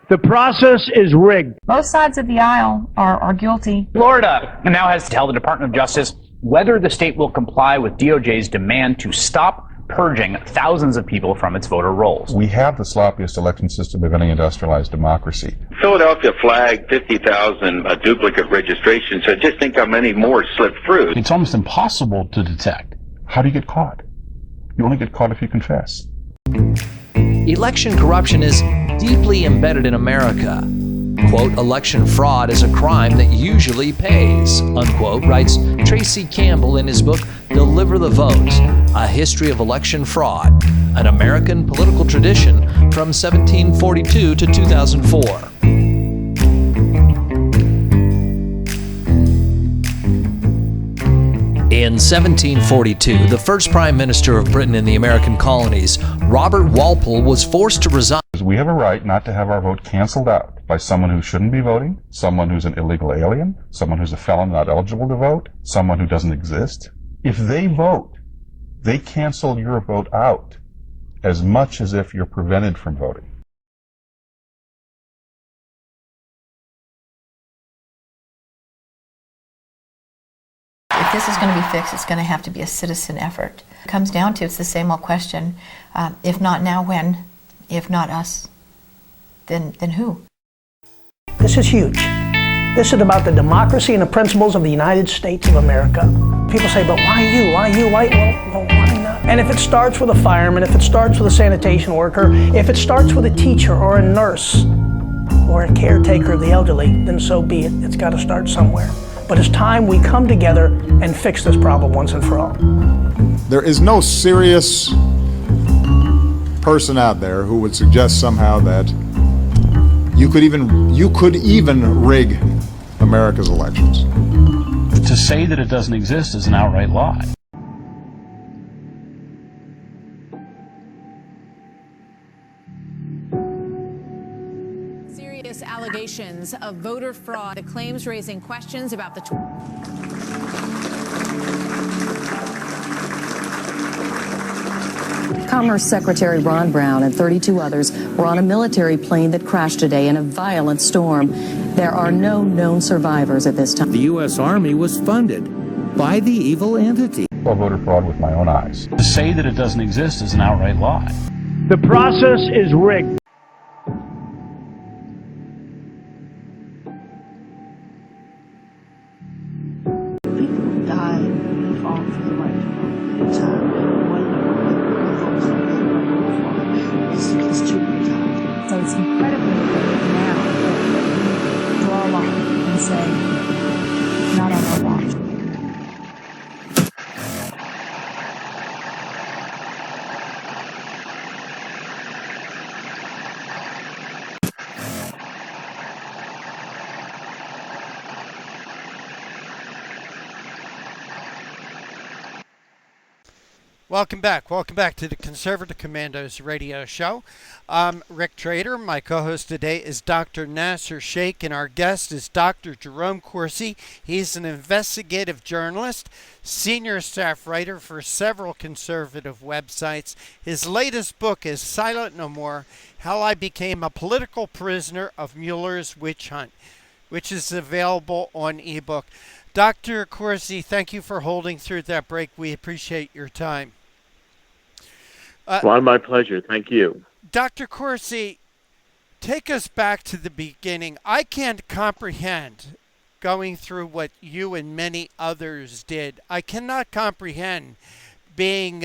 The process is rigged. Both sides of the aisle are guilty. Florida now has to tell the Department of Justice whether the state will comply with DOJ's demand to stop purging thousands of people from its voter rolls. We have the sloppiest election system of any industrialized democracy. Philadelphia flagged 50,000 duplicate registrations, so just think how many more slipped through. It's almost impossible to detect. How do you get caught? You only get caught if you confess. Election corruption is deeply embedded in America. Quote, election fraud is a crime that usually pays, unquote, writes Tracy Campbell in his book, Deliver the Vote, A History of Election Fraud, an American political tradition from 1742 to 2004. In 1742, the first Prime Minister of Britain in the American colonies, Robert Walpole, was forced to resign. We have a right not to have our vote canceled out by someone who shouldn't be voting, someone who's an illegal alien, someone who's a felon not eligible to vote, someone who doesn't exist. If they vote, they cancel your vote out as much as if you're prevented from voting. If this is going to be fixed, it's going to have to be a citizen effort. It comes down to, it's the same old question, if not now, when? If not us, then who? This is huge. This is about the democracy and the principles of the United States of America. People say, but why you? Why you? Why? Well, why not? And if it starts with a fireman, if it starts with a sanitation worker, if it starts with a teacher or a nurse or a caretaker of the elderly, then so be it. It's got to start somewhere. But it's time we come together and fix this problem once and for all. There is no serious person out there who would suggest somehow that you could even rig America's elections. To say that it doesn't exist is an outright lie. Serious allegations of voter fraud, the claims raising questions about the Commerce Secretary Ron Brown and 32 others were on a military plane that crashed today in a violent storm. There are no known survivors at this time. The U.S. Army was funded by the evil entity. Saw voter fraud with my own eyes. To say that it doesn't exist is an outright lie. The process is rigged. So it's incredibly important now that we draw a line and say, not on our watch. Welcome back. Welcome back to the Conservative Commandos radio show. I'm Rick Trader. My co-host today is Dr. Nasser Sheikh, and our guest is Dr. Jerome Corsi. He's an investigative journalist, senior staff writer for several conservative websites. His latest book is Silent No More, How I Became a Political Prisoner of Mueller's Witch Hunt, which is available on ebook. Dr. Corsi, thank you for holding through that break. We appreciate your time. Well, my pleasure. Thank you. Dr. Corsi, take us back to the beginning. I can't comprehend going through what you and many others did. I cannot comprehend being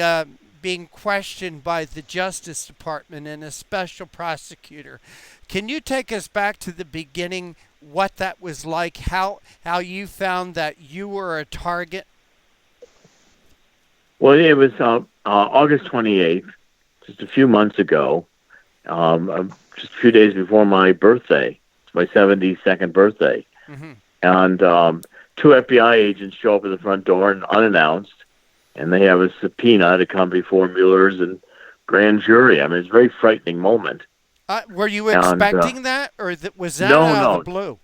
questioned by the Justice Department and a special prosecutor. Can you take us back to the beginning, what that was like, how you found that you were a target? Well, it was August 28th, just a few months ago, just a few days before my birthday. It's my 72nd birthday. Mm-hmm. And two FBI agents show up at the front door and unannounced, and they have a subpoena to come before Mueller's and grand jury. I mean, it's a very frightening moment. Were you expecting that, or was that out of the blue?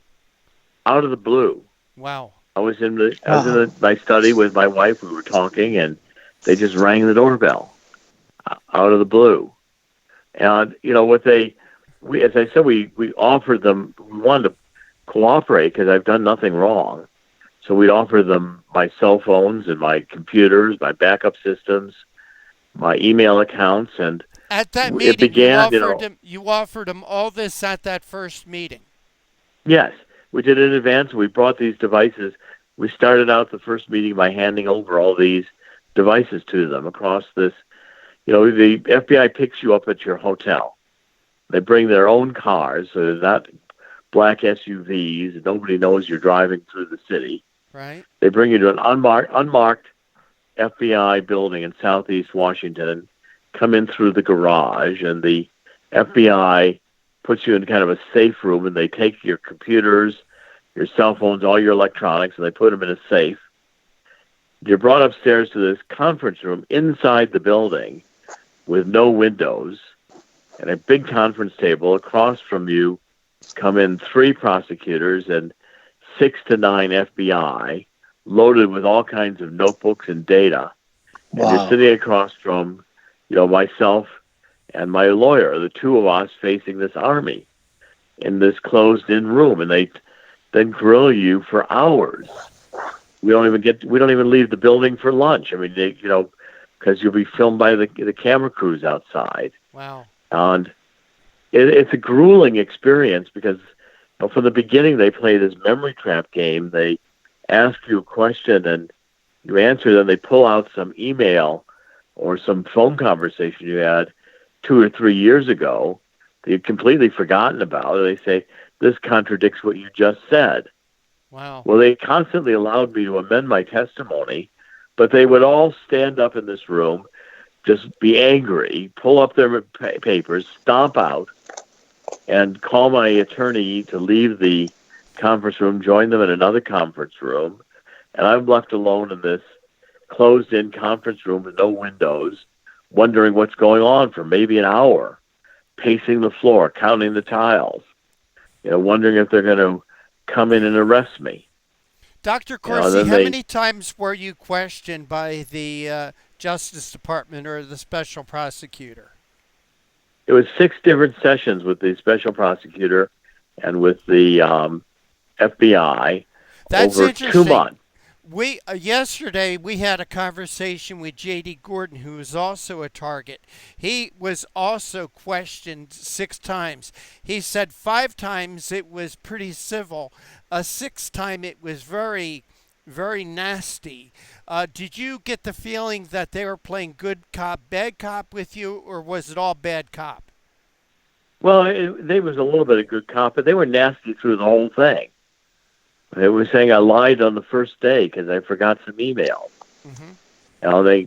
Out of the blue. Wow. I was in my study with my wife. We were talking, and they just rang the doorbell out of the blue. And, you know, as I said, we offered them, we wanted to cooperate because I've done nothing wrong. So we offered them my cell phones and my computers, my backup systems, my email accounts, and at that meeting, it began, you offered them all this at that first meeting. Yes, we did it in advance. We brought these devices. We started out the first meeting by handing over all these devices to them across this. You know, the FBI picks you up at your hotel. They bring their own cars, so they're not black SUVs. Nobody knows you're driving through the city. Right. They bring you to an unmarked FBI building in Southeast Washington, come in through the garage, and the FBI puts you in kind of a safe room, and they take your computers, your cell phones, all your electronics, and they put them in a safe. You're brought upstairs to this conference room inside the building with no windows and a big conference table. Across from you come in 3 prosecutors and 6 to 9 FBI loaded with all kinds of notebooks and data. Wow. And you're sitting across from, myself and my lawyer, the two of us facing this army in this closed-in room, and they then grill you for hours. We don't even leave the building for lunch. I mean, because you'll be filmed by the camera crews outside. Wow. And it's a grueling experience because from the beginning they play this memory trap game. They ask you a question and you answer, then they pull out some email or some phone conversation you had 2 or 3 years ago that you've completely forgotten about. And they say, this contradicts what you just said. Wow. Well, they constantly allowed me to amend my testimony, but they would all stand up in this room, just be angry, pull up their papers, stomp out, and call my attorney to leave the conference room, join them in another conference room, and I'm left alone in this closed-in conference room with no windows, wondering what's going on for maybe an hour, pacing the floor, counting the tiles, wondering if they're going to come in and arrest me. Dr. Corsi, how many times were you questioned by the Justice Department or the special prosecutor? It was 6 different sessions with the special prosecutor and with the FBI. That's over interesting. 2 months. We yesterday we had a conversation with J.D. Gordon, who is also a target. He was also questioned 6 times. He said 5 times it was pretty civil. 6th time it was very, very nasty. Did you get the feeling that they were playing good cop, bad cop with you, or was it all bad cop? Well, they was a little bit of good cop, but they were nasty through the whole thing. They were saying I lied on the first day because I forgot some emails. They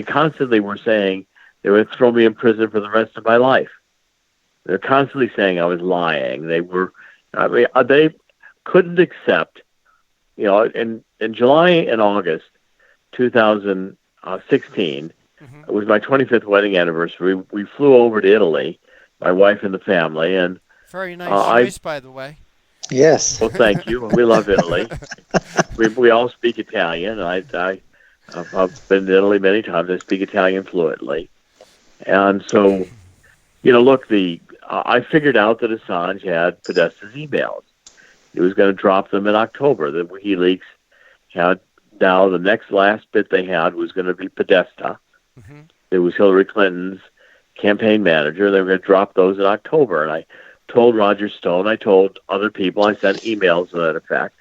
constantly were saying they would throw me in prison for the rest of my life. They're constantly saying I was lying. They couldn't accept, in July and August 2016, it was my 25th wedding anniversary. We flew over to Italy, my wife and the family, and very nice choice, by the way. Yes. Well, thank you. We love Italy. we all speak Italian. I've been to Italy many times. I speak Italian fluently. And so, look, I figured out that Assange had Podesta's emails. He was going to drop them in October. The WikiLeaks had, now the last bit they had was going to be Podesta. It was Hillary Clinton's campaign manager. They were going to drop those in October. And I told Roger Stone, I told other people, I sent emails to that effect.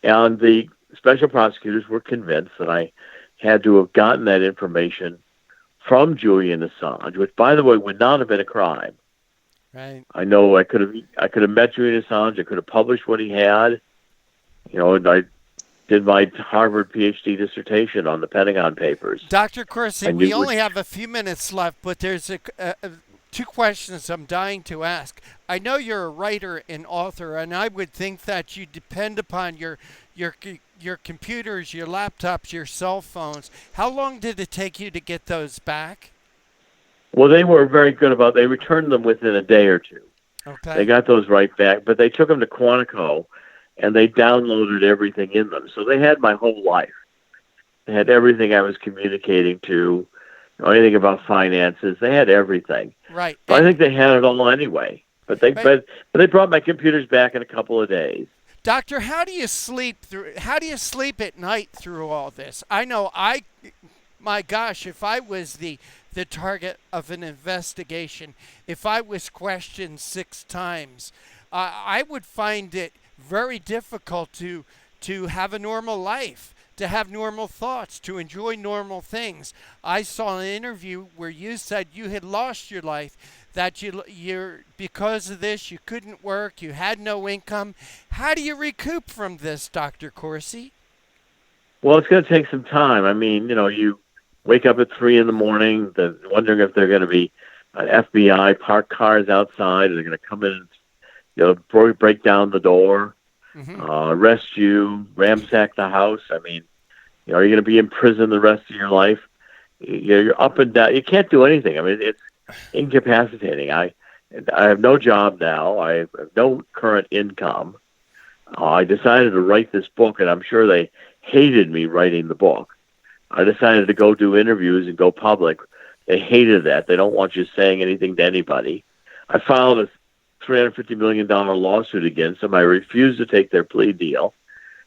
And the special prosecutors were convinced that I had to have gotten that information from Julian Assange, which, by the way, would not have been a crime. Right. I know I could have met Julian Assange. I could have published what he had. And I did my Harvard PhD dissertation on the Pentagon Papers. Dr. Corsi, we only have a few minutes left, but there's 2 questions I'm dying to ask. I know you're a writer and author, and I would think that you depend upon your computers, your laptops, your cell phones. How long did it take you to get those back? Well, they were very good about. They returned them within a day or 2. Okay. They got those right back, but they took them to Quantico, and they downloaded everything in them. So they had my whole life. They had everything I was communicating to. Anything about finances, they had everything. Right. But I think they had it all anyway. But they brought my computers back in a couple of days. Doctor, how do you sleep at night through all this? I know my gosh, if I was the target of an investigation, if I was questioned 6 times, I would find it very difficult to have a normal life, to have normal thoughts, to enjoy normal things. I saw an interview where you said you had lost your life, that you're because of this, you couldn't work, you had no income. How do you recoup from this, Dr. Corsi? Well, it's going to take some time. I mean, you wake up at 3 in the morning, wondering if they're going to be an FBI parked cars outside, or they're going to come in and break down the door. Arrest you, ransack the house. I mean, are you going to be in prison the rest of your life? You're up and down. You can't do anything. I mean, it's incapacitating. I have no job now. I have no current income. I decided to write this book, and I'm sure they hated me writing the book. I decided to go do interviews and go public. They hated that. They don't want you saying anything to anybody. I filed a $350 million lawsuit against them. I refused to take their plea deal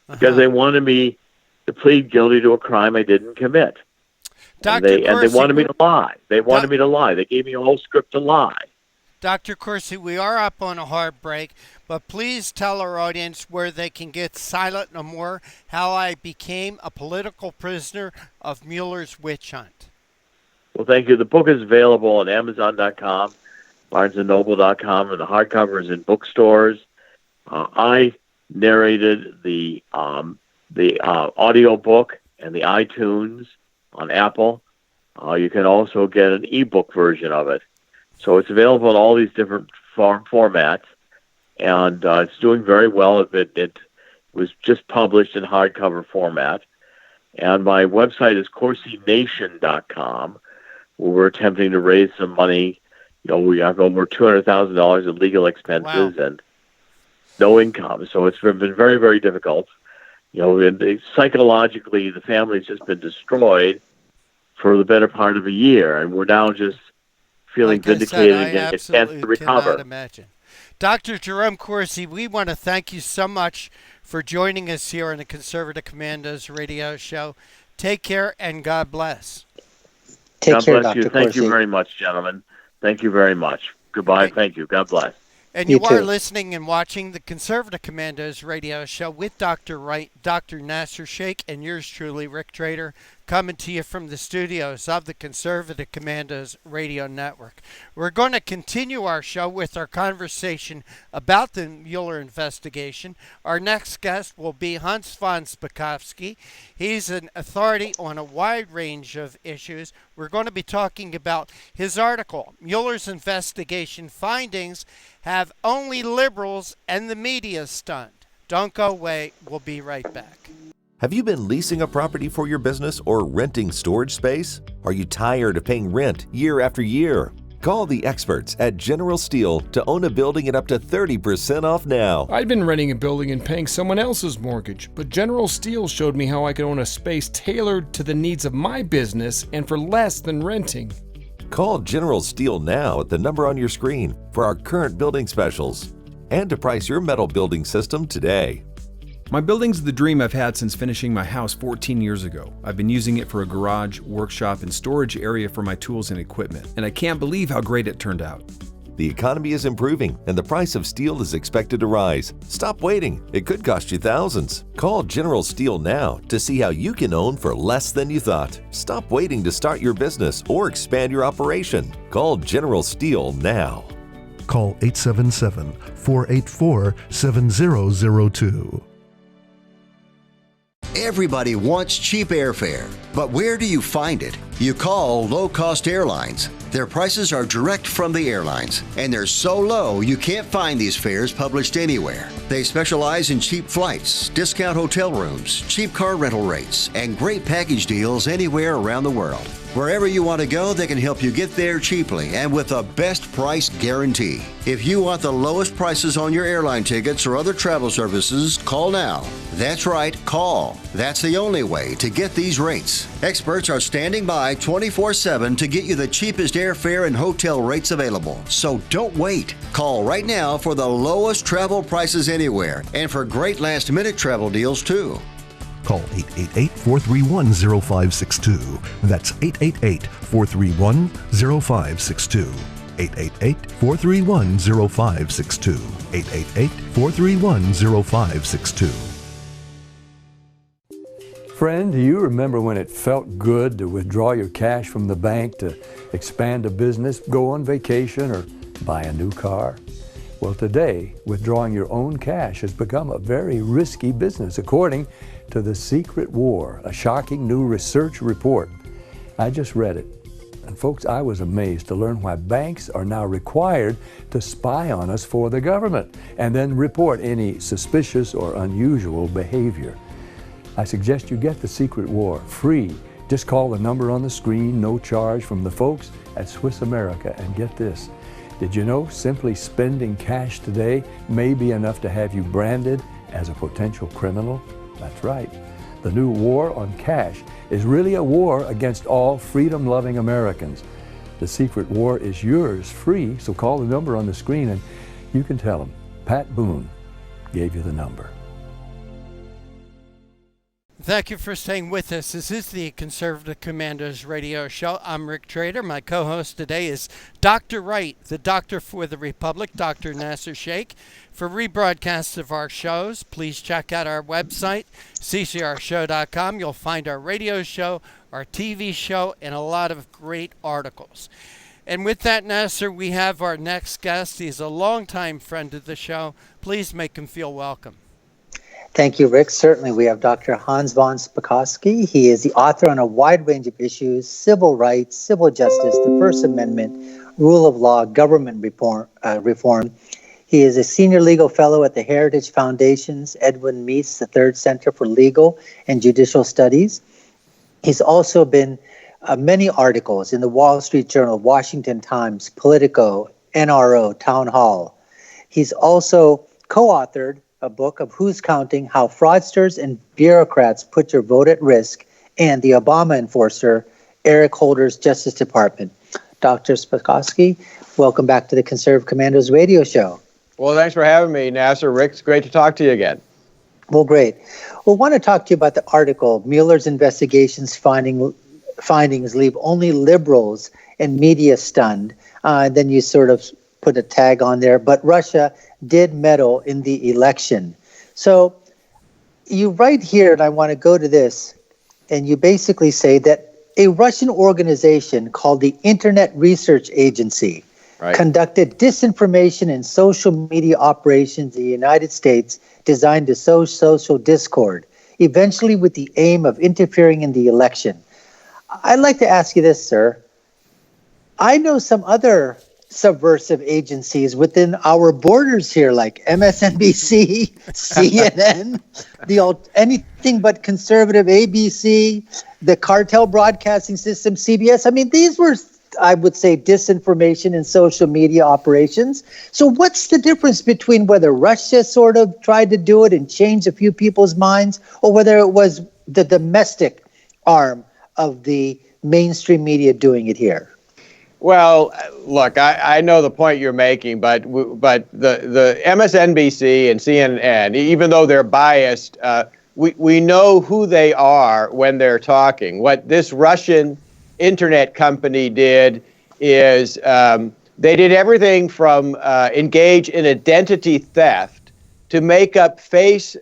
because they wanted me to plead guilty to a crime I didn't commit. And they wanted me to lie. They wanted me to lie. They gave me a whole script to lie. Dr. Corsi, we are up on a hard break, but please tell our audience where they can get Silent No More, How I Became a Political Prisoner of Mueller's Witch Hunt. Well, thank you. The book is available on Amazon.com, BarnesandNoble.com, and the hardcover is in bookstores. I narrated the audio book and the iTunes on Apple. You can also get an ebook version of it. So it's available in all these different formats, and it's doing very well. It was just published in hardcover format. And my website is CorsiNation.com, where we're attempting to raise some money. We have over $200,000 in legal expenses and no income. So it's been very, very difficult. And psychologically, the family's just been destroyed. for the better part of a year, and we're now just feeling Like I vindicated said, and getting a chance to absolutely cannot recover. imagine. Dr. Jerome Corsi, we want to thank you so much for joining us here on the Conservative Commandos radio show. Take care and God bless. God bless you. Thank you very much, gentlemen. Thank you very much. Goodbye. Thank you. God bless. And you are listening and watching the Conservative Commandos radio show with Dr. Wright, Dr. Nasser Sheikh, and yours truly, Rick Trader, coming to you from the studios of the Conservative Commandos radio network. We're going to continue our show with our conversation about the Mueller investigation. Our next guest will be Hans von Spakovsky. He's an authority on a wide range of issues. We're going to be talking about his article, Mueller's Investigation Findings Have Only Liberals and the Media Stunned. Don't go away. We'll be right back. Have you been leasing a property for your business or renting storage space? Are you tired of paying rent year after year? Call the experts at General Steel to own a building at up to 30% off now. I'd been renting a building and paying someone else's mortgage, but General Steel showed me how I could own a space tailored to the needs of my business and for less than renting. Call General Steel now at the number on your screen for our current building specials and to price your metal building system today. My building's the dream I've had since finishing my house 14 years ago. I've been using it for a garage, workshop, and storage area for my tools and equipment, and I can't believe how great it turned out. The economy is improving and the price of steel is expected to rise. Stop waiting. It could cost you thousands. Call General Steel now to see how you can own for less than you thought. Stop waiting to start your business or expand your operation. Call General Steel now. Call 877-484-7002. Everybody wants cheap airfare, but where do you find it? You call low-cost airlines. Their prices are direct from the airlines, and they're so low you can't find these fares published anywhere. They specialize in cheap flights, discount hotel rooms, cheap car rental rates, and great package deals anywhere around the world. Wherever you want to go, they can help you get there cheaply and with a best price guarantee. If you want the lowest prices on your airline tickets or other travel services, call now. That's right, call. That's the only way to get these rates. Experts are standing by 24/7 to get you the cheapest airfare and hotel rates available. So don't wait. Call right now for the lowest travel prices anywhere and for great last-minute travel deals too. Call 888-431-0562. That's 888-431-0562. 888-431-0562. 888-431-0562. Friend, do you remember when it felt good to withdraw your cash from the bank to expand a business, go on vacation, or buy a new car? Well, today, withdrawing your own cash has become a very risky business, according to The Secret War, a shocking new research report. I just read it. And folks, I was amazed to learn why banks are now required to spy on us for the government and then report any suspicious or unusual behavior. I suggest you get The Secret War free. Just call the number on the screen, no charge, from the folks at Swiss America. And get this, did you know simply spending cash today may be enough to have you branded as a potential criminal? That's right. The new war on cash is really a war against all freedom-loving Americans. The Secret War is yours free, so call the number on the screen and you can tell them Pat Boone gave you the number. Thank you for staying with us. This is the Conservative Commandos radio show. I'm Rick Trader. My co-host today is Dr. Wright, the doctor for the Republic, Dr. Nasser Sheikh. For rebroadcasts of our shows, please check out our website, ccrshow.com. You'll find our radio show, our TV show, and a lot of great articles. And with that, Nasser, we have our next guest. He's a longtime friend of the show. Please make him feel welcome. Thank you, Rick. Certainly, we have Dr. Hans von Spakovsky. He is the author on a wide range of issues: civil rights, civil justice, the First Amendment, rule of law, government reform. He is a senior legal fellow at the Heritage Foundation's Edwin Meese III Center for Legal and Judicial Studies. He's also been many articles in the Wall Street Journal, Washington Times, Politico, NRO, Town Hall. He's also co-authored a book of Who's Counting? How Fraudsters and Bureaucrats Put Your Vote at Risk, and The Obama Enforcer, Eric Holder's Justice Department. Dr. Spakovsky, welcome back to the Conservative Commandos radio show. Well, thanks for having me, Nasser. Rick, it's great to talk to you again. Well, great. Well, I want to talk to you about the article, Mueller's investigations findings leave only liberals and media stunned. Then you sort of put a tag on there, but Russia did meddle in the election. So you write here, and I want to go to this, and you basically say that a Russian organization called the Internet Research Agency conducted disinformation and social media operations in the United States designed to sow social discord, eventually with the aim of interfering in the election. I'd like to ask you this, sir. I know some other subversive agencies within our borders here, like MSNBC, CNN, anything but conservative ABC, the cartel broadcasting system, CBS. I mean, these were, I would say, disinformation and social media operations. So what's the difference between whether Russia sort of tried to do it and change a few people's minds, or whether it was the domestic arm of the mainstream media doing it here? Well, look, I know the point you're making, but the MSNBC and CNN, even though they're biased, we know who they are when they're talking. What this Russian internet company did is they did everything from engage in identity theft to make up fake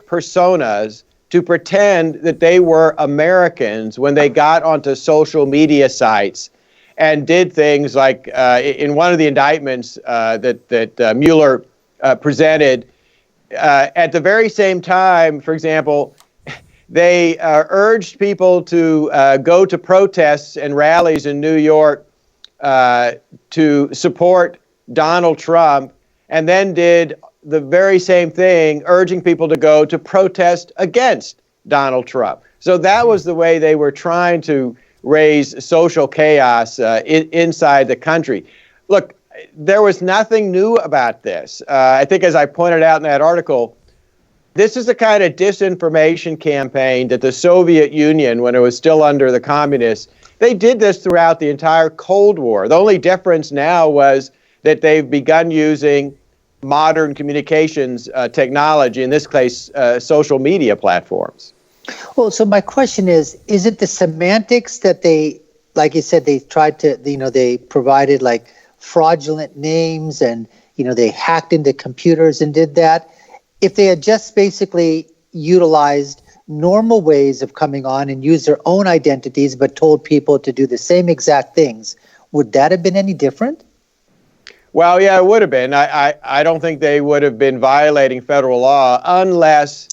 personas to pretend that they were Americans when they got onto social media sites and did things like in one of the indictments that Mueller presented, at the very same time, for example, they urged people to go to protests and rallies in New York to support Donald Trump, and then did the very same thing, urging people to go to protest against Donald Trump. So that was the way they were trying to raise social chaos inside the country. Look, there was nothing new about this. I think, as I pointed out in that article, this is the kind of disinformation campaign that the Soviet Union, when it was still under the communists, they did this throughout the entire Cold War. The only difference now was that they've begun using modern communications technology, in this case, social media platforms. Well, so my question is it the semantics that they, like you said, they tried to, they provided like fraudulent names and, they hacked into computers and did that? If they had just basically utilized normal ways of coming on and used their own identities but told people to do the same exact things, would that have been any different? Well, yeah, it would have been. I don't think they would have been violating federal law unless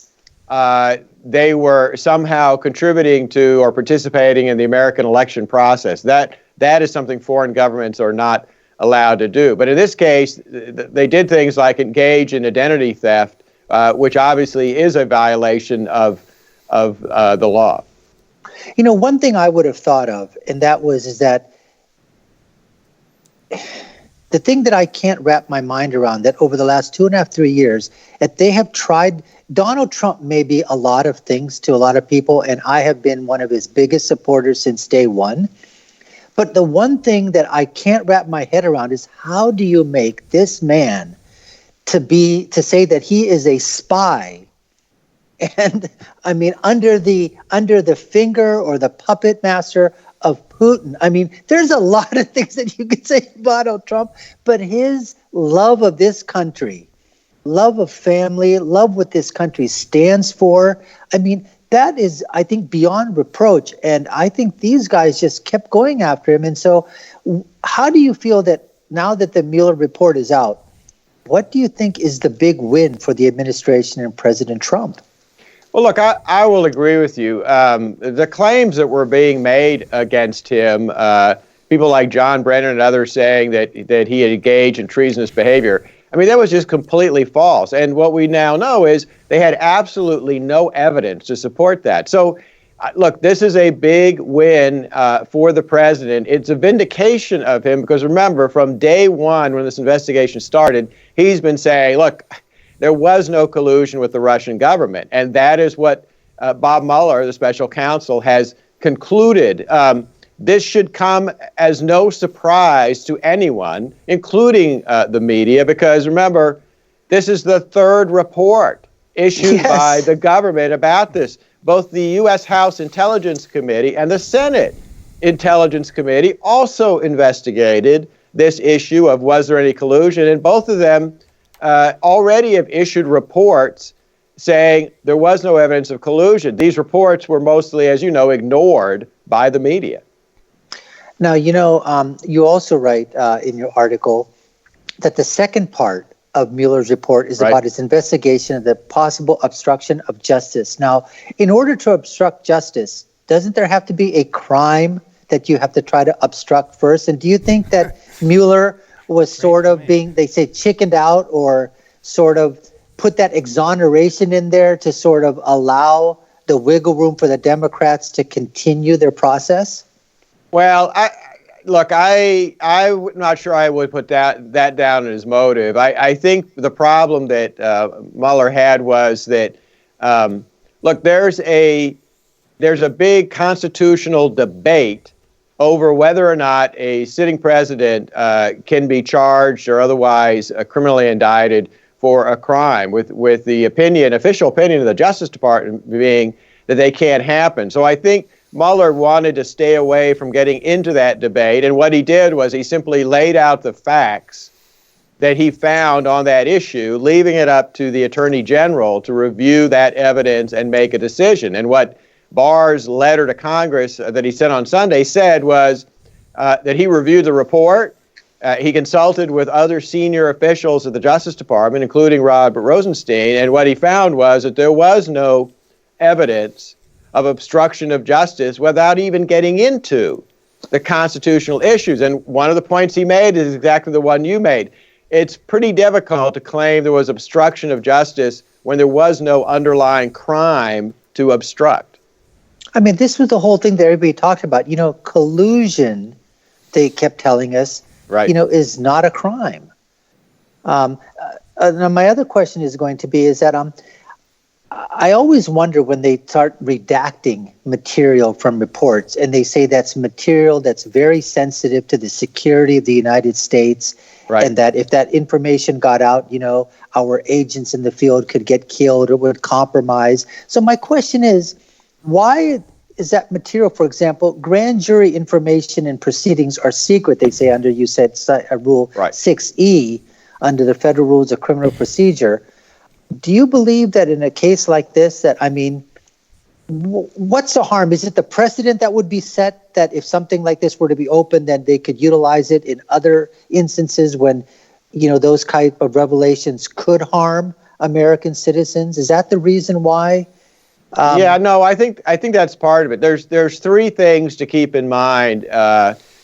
they were somehow contributing to or participating in the American election process. That is something foreign governments are not allowed to do. But in this case, they did things like engage in identity theft, which obviously is a violation of the law. One thing I would have thought of, and that is that the thing that I can't wrap my mind around, that over the last 2.5, 3 years, that they have tried. Donald Trump may be a lot of things to a lot of people, and I have been one of his biggest supporters since day one. But the one thing that I can't wrap my head around is, how do you make this man to say that he is a spy, and I mean under the finger or the puppet master of Putin? I mean, there's a lot of things that you could say about Donald Trump, but his love of this country, love of family, love what this country stands for, I mean, that is, I think, beyond reproach. And I think these guys just kept going after him. And so how do you feel that now that the Mueller report is out, what do you think is the big win for the administration and President Trump? Well, look, I will agree with you. The claims that were being made against him, people like John Brennan and others saying that he had engaged in treasonous behavior, I mean, that was just completely false. And what we now know is they had absolutely no evidence to support that. So, look, this is a big win for the president. It's a vindication of him because, remember, from day one when this investigation started, he's been saying, look, there was no collusion with the Russian government. And that is what Bob Mueller, the special counsel, has concluded. this should come as no surprise to anyone, including the media, because remember, this is the third report issued by the government about this. Both the U.S. House Intelligence Committee and the Senate Intelligence Committee also investigated this issue of was there any collusion, and both of them already have issued reports saying there was no evidence of collusion. These reports were mostly, as you know, ignored by the media. Now, you also write in your article that the second part of Mueller's report is about his investigation of the possible obstruction of justice. Now, in order to obstruct justice, doesn't there have to be a crime that you have to try to obstruct first? And do you think that Mueller was sort of being, they say, chickened out, or sort of put that exoneration in there to sort of allow the wiggle room for the Democrats to continue their process? Well, I'm not sure I would put that down as motive. I think the problem that Mueller had was that, there's a big constitutional debate over whether or not a sitting president can be charged or otherwise criminally indicted for a crime, with the official opinion of the Justice Department being that they can't happen. So I think Mueller wanted to stay away from getting into that debate, and what he did was he simply laid out the facts that he found on that issue, leaving it up to the Attorney General to review that evidence and make a decision. And what Barr's letter to Congress that he sent on Sunday said was that he reviewed the report, he consulted with other senior officials at the Justice Department, including Robert Rosenstein, and what he found was that there was no evidence of obstruction of justice without even getting into the constitutional issues. And one of the points he made is exactly the one you made. It's pretty difficult to claim there was obstruction of justice when there was no underlying crime to obstruct. I mean, this was the whole thing that everybody talked about. Collusion, they kept telling us, is not a crime. Now my other question is going to be is that I always wonder when they start redacting material from reports and they say that's material that's very sensitive to the security of the United States, and that if that information got out, our agents in the field could get killed or would compromise. So my question is, why is that material, for example, grand jury information and proceedings are secret, they say under, you said, Rule 6E under the Federal Rules of Criminal Procedure. Do you believe that in a case like this, that, what's the harm? Is it the precedent that would be set that if something like this were to be open, then they could utilize it in other instances when, those type of revelations could harm American citizens? Is that the reason why? I think that's part of it. There's three things to keep in mind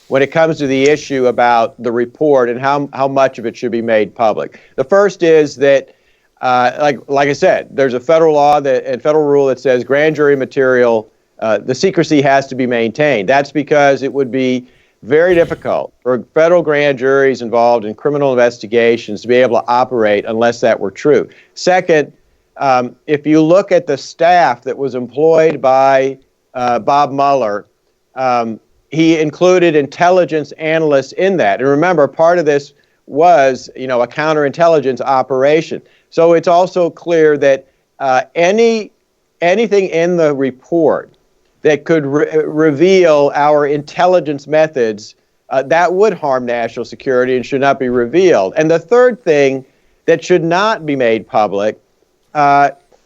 when it comes to the issue about the report and how much of it should be made public. The first is that, like I said, there's a federal law and federal rule that says grand jury material, the secrecy has to be maintained. That's because it would be very difficult for federal grand juries involved in criminal investigations to be able to operate unless that were true. Second, if you look at the staff that was employed by Bob Mueller, he included intelligence analysts in that. And remember, part of this was, a counterintelligence operation. So it's also clear that anything in the report that could reveal our intelligence methods, that would harm national security and should not be revealed. And the third thing that should not be made public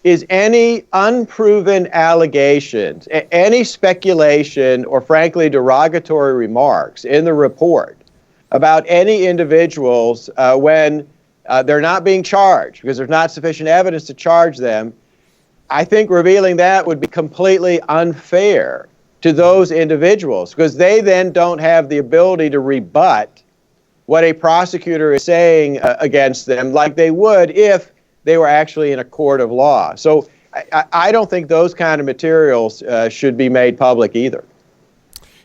is any unproven allegations, any speculation, or frankly derogatory remarks in the report about any individuals when they're not being charged because there's not sufficient evidence to charge them. I think revealing that would be completely unfair to those individuals because they then don't have the ability to rebut what a prosecutor is saying against them like they would if they were actually in a court of law. So I don't think those kind of materials should be made public either.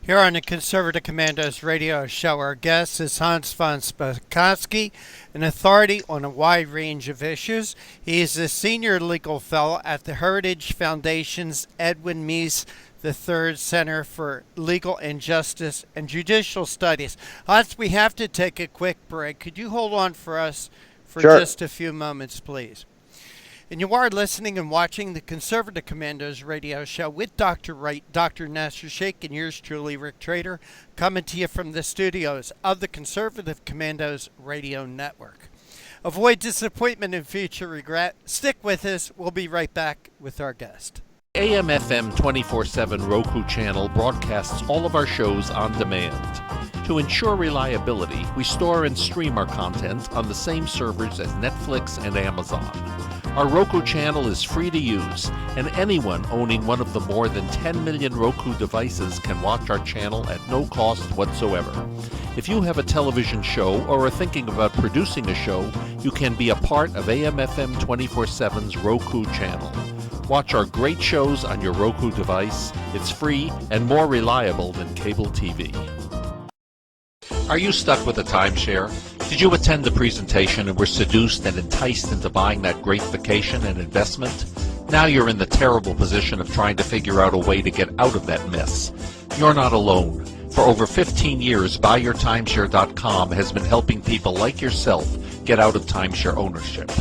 Here on the Conservative Commandos radio show, our guest is Hans von Spakovsky, an authority on a wide range of issues. He is a senior legal fellow at the Heritage Foundation's Edwin Meese the Third Center for Legal and Justice and Judicial Studies. Hans, we have to take a quick break. Could you hold on for us for Sure. just a few moments, please? And you are listening and watching the Conservative Commandos radio show with Dr. Wright, Dr. Nasser Sheikh, and yours truly, Rick Trader, coming to you from the studios of the Conservative Commandos radio network. Avoid disappointment and future regret. Stick with us. We'll be right back with our guest. AM/FM 24/7 Roku channel broadcasts all of our shows on demand. To ensure reliability, we store and stream our content on the same servers as Netflix and Amazon. Our Roku channel is free to use, and anyone owning one of the more than 10 million Roku devices can watch our channel at no cost whatsoever. If you have a television show or are thinking about producing a show, you can be a part of AM/FM 24/7's Roku channel. Watch our great shows on your Roku device. It's free and more reliable than cable TV. Are you stuck with a timeshare? Did you attend the presentation and were seduced and enticed into buying that great vacation and investment? Now you're in the terrible position of trying to figure out a way to get out of that mess. You're not alone. For over 15 years, BuyYourTimeshare.com has been helping people like yourself get out of timeshare ownership.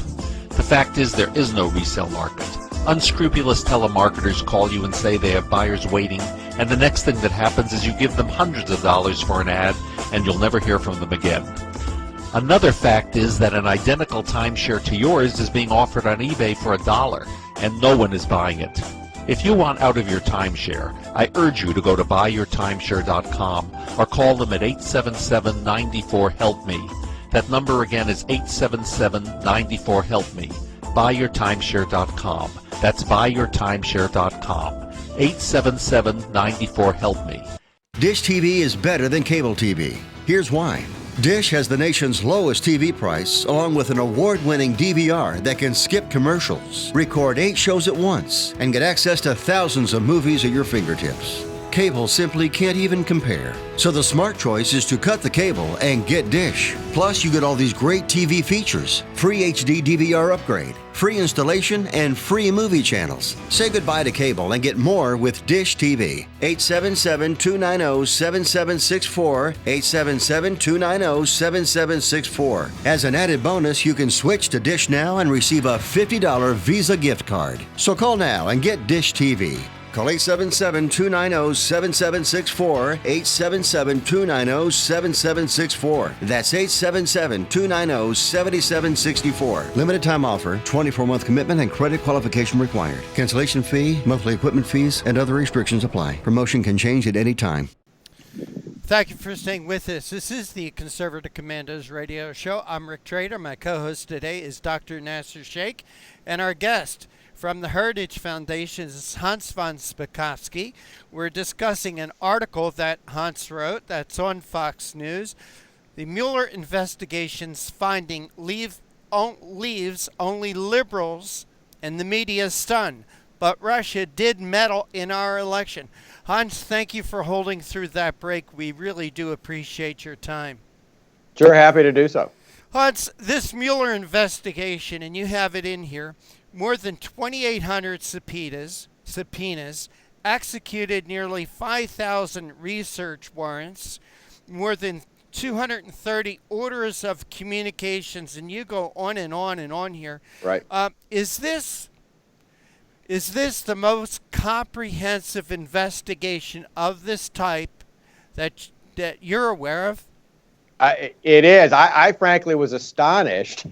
The fact is, there is no resale market. Unscrupulous telemarketers call you and say they have buyers waiting, and the next thing that happens is you give them hundreds of dollars for an ad, and you'll never hear from them again. Another fact is that an identical timeshare to yours is being offered on eBay for $1, and no one is buying it. If you want out of your timeshare, I urge you to go to BuyYourTimeshare.com or call them at 877-94-HELP-ME. That number again is 877-94-HELP-ME. BuyYourTimeshare.com. That's BuyYourTimeshare.com. 877-94-HELP-ME. Dish TV is better than cable TV. Here's why. Dish has the nation's lowest TV price, along with an award-winning DVR that can skip commercials, record 8 shows at once, and get access to thousands of movies at your fingertips. Cable simply can't even compare. So the smart choice is to cut the cable and get Dish. Plus, you get all these great TV features, free HD DVR upgrade, free installation, and free movie channels. Say goodbye to cable and get more with Dish TV. 877-290-7764, 877-290-7764. As an added bonus, you can switch to Dish now and receive a $50 Visa gift card. So call now and get Dish TV. Call 877-290-7764, 877-290-7764. That's 877-290-7764. Limited time offer, 24-month commitment and credit qualification required. Cancellation fee, monthly equipment fees, and other restrictions apply. Promotion can change at any time. Thank you for staying with us. This is the Conservative Commandos radio show. I'm Rick Trader. My co-host today is Dr. Nasser Sheikh, and our guest from the Heritage Foundation is Hans von Spakovsky. We're discussing an article that Hans wrote that's on Fox News. The Mueller investigation's finding leaves only liberals and the media stunned. But Russia did meddle in our election. Hans, thank you for holding through that break. We really do appreciate your time. Sure, happy to do so. Hans, this Mueller investigation, and you have it in here, more than 2,800 subpoenas, executed nearly 5,000 research warrants, more than 230 orders of communications, and you go on and on and on here. Right. Is this the most comprehensive investigation of this type that you're aware of? It is. I frankly was astonished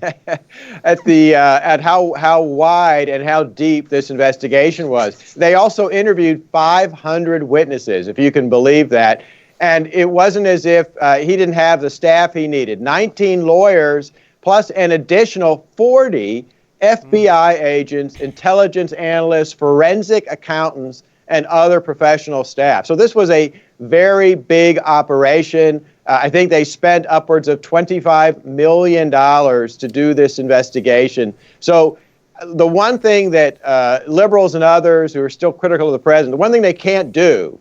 at how wide and how deep this investigation was. They also interviewed 500 witnesses, if you can believe that. And it wasn't as if he didn't have the staff he needed. 19 lawyers plus an additional 40 FBI agents, intelligence analysts, forensic accountants, and other professional staff. So this was a very big operation. I think they spent upwards of $25 million to do this investigation. So the one thing that liberals and others who are still critical of the president, the one thing they can't do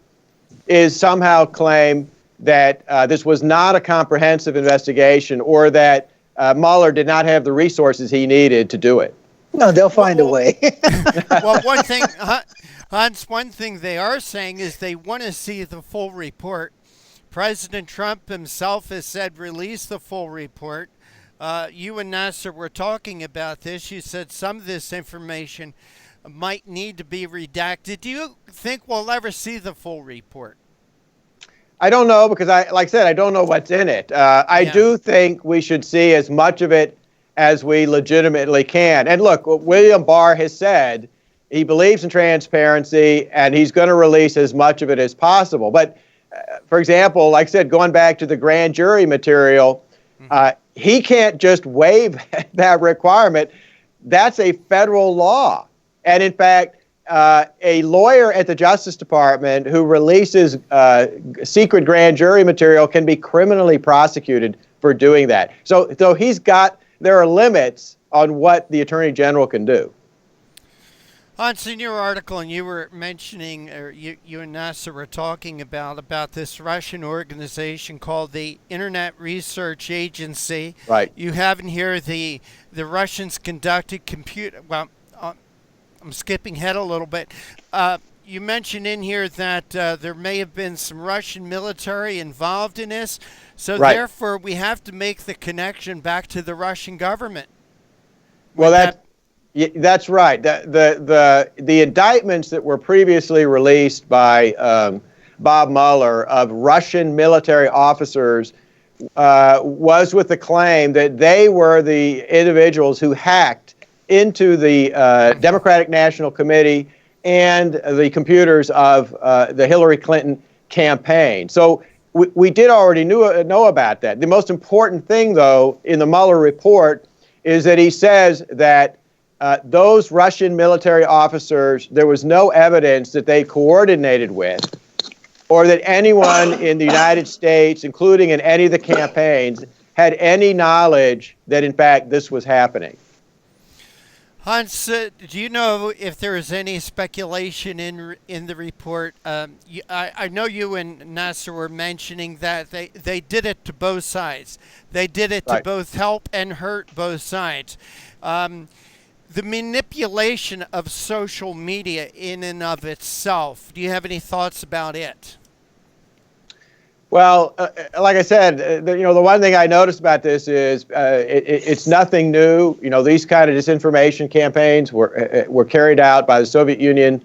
is somehow claim that this was not a comprehensive investigation or that Mueller did not have the resources he needed to do it. No, they'll find a way. Well, one thing, Hans, one thing they are saying is they want to see the full report. President Trump himself has said release the full report. You and Nasser were talking about this. You said some of this information might need to be redacted. Do you think we'll ever see the full report? I don't know, because like I said, I don't know what's in it. I do think we should see as much of it as we legitimately can. And look, what William Barr has said, he believes in transparency and he's going to release as much of it as possible. But for example, like I said, going back to the grand jury material, he can't just waive that requirement. That's a federal law. And in fact, a lawyer at the Justice Department who releases secret grand jury material can be criminally prosecuted for doing that. So there are limits on what the Attorney General can do. Hans, in your article, and you were mentioning, or you and Nasser were talking about this Russian organization called the Internet Research Agency. Right. You have in here the Russians conducted computer. Well, I'm skipping ahead a little bit. You mentioned in here that there may have been some Russian military involved in this. So therefore, we have to make the connection back to the Russian government. Well, that's right. The indictments that were previously released by Bob Mueller of Russian military officers was with the claim that they were the individuals who hacked into the Democratic National Committee and the computers of the Hillary Clinton campaign. So we did already know about that. The most important thing, though, in the Mueller report is that he says that those Russian military officers, there was no evidence that they coordinated with or that anyone in the United States, including in any of the campaigns, had any knowledge that, in fact, this was happening. Hans, do you know if there is any speculation in the report? I know you and Nasser were mentioning that they did it to both sides. They did it to both help and hurt both sides. The manipulation of social media in and of itself, do you have any thoughts about it? Well, like I said, the one thing I noticed about this is it's nothing new. These kind of disinformation campaigns were carried out by the Soviet Union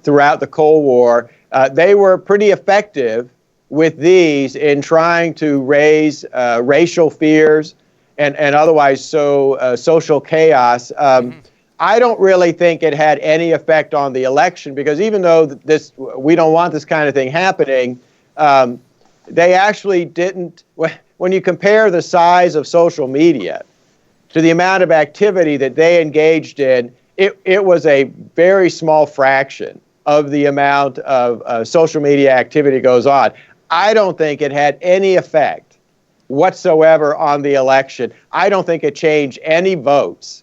throughout the Cold War. They were pretty effective with these in trying to raise racial fears and otherwise social chaos. I don't really think it had any effect on the election, because even though we don't want this kind of thing happening, they actually didn't. When you compare the size of social media to the amount of activity that they engaged in, it was a very small fraction of the amount of social media activity goes on. I don't think it had any effect whatsoever on the election. I don't think it changed any votes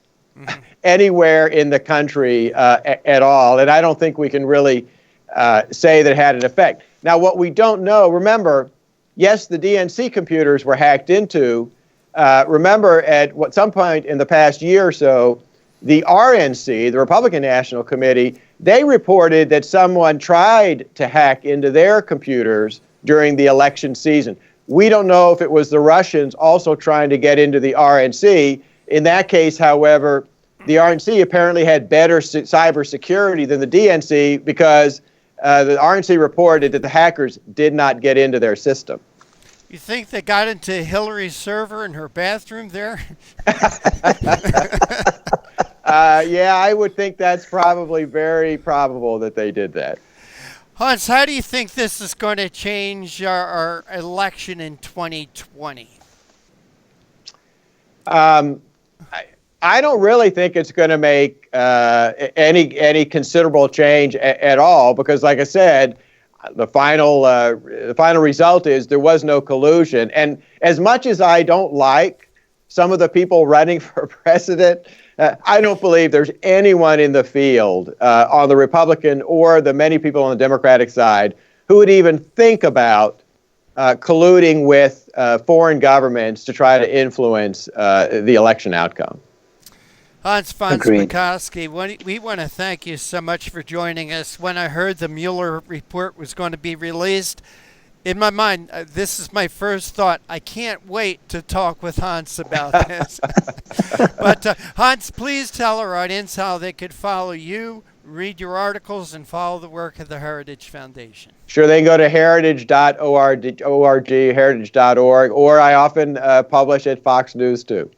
anywhere in the country at all, and I don't think we can really say that it had an effect. Now, what we don't know, remember, yes, the DNC computers were hacked into. Remember, at some point in the past year or so, the RNC, the Republican National Committee, they reported that someone tried to hack into their computers during the election season. We don't know if it was the Russians also trying to get into the RNC. In that case, however, the RNC apparently had better cybersecurity than the DNC, because the RNC reported that the hackers did not get into their system. You think they got into Hillary's server in her bathroom there? Yeah, I would think that's probably very probable that they did that. Hans, how do you think this is going to change our election in 2020? I don't really think it's going to make any considerable change at all, because, like I said, the final result is there was no collusion. And as much as I don't like some of the people running for president, I don't believe there's anyone in the field on the Republican or the many people on the Democratic side who would even think about colluding with foreign governments to try to influence the election outcome. Hans von Agreed. Spakovsky, we want to thank you so much for joining us. When I heard the Mueller report was going to be released, in my mind, this is my first thought. I can't wait to talk with Hans about this. But Hans, please tell our audience how they could follow you, read your articles, and follow the work of the Heritage Foundation. Sure, they can go to heritage.org, heritage.org, or I often publish at Fox News too.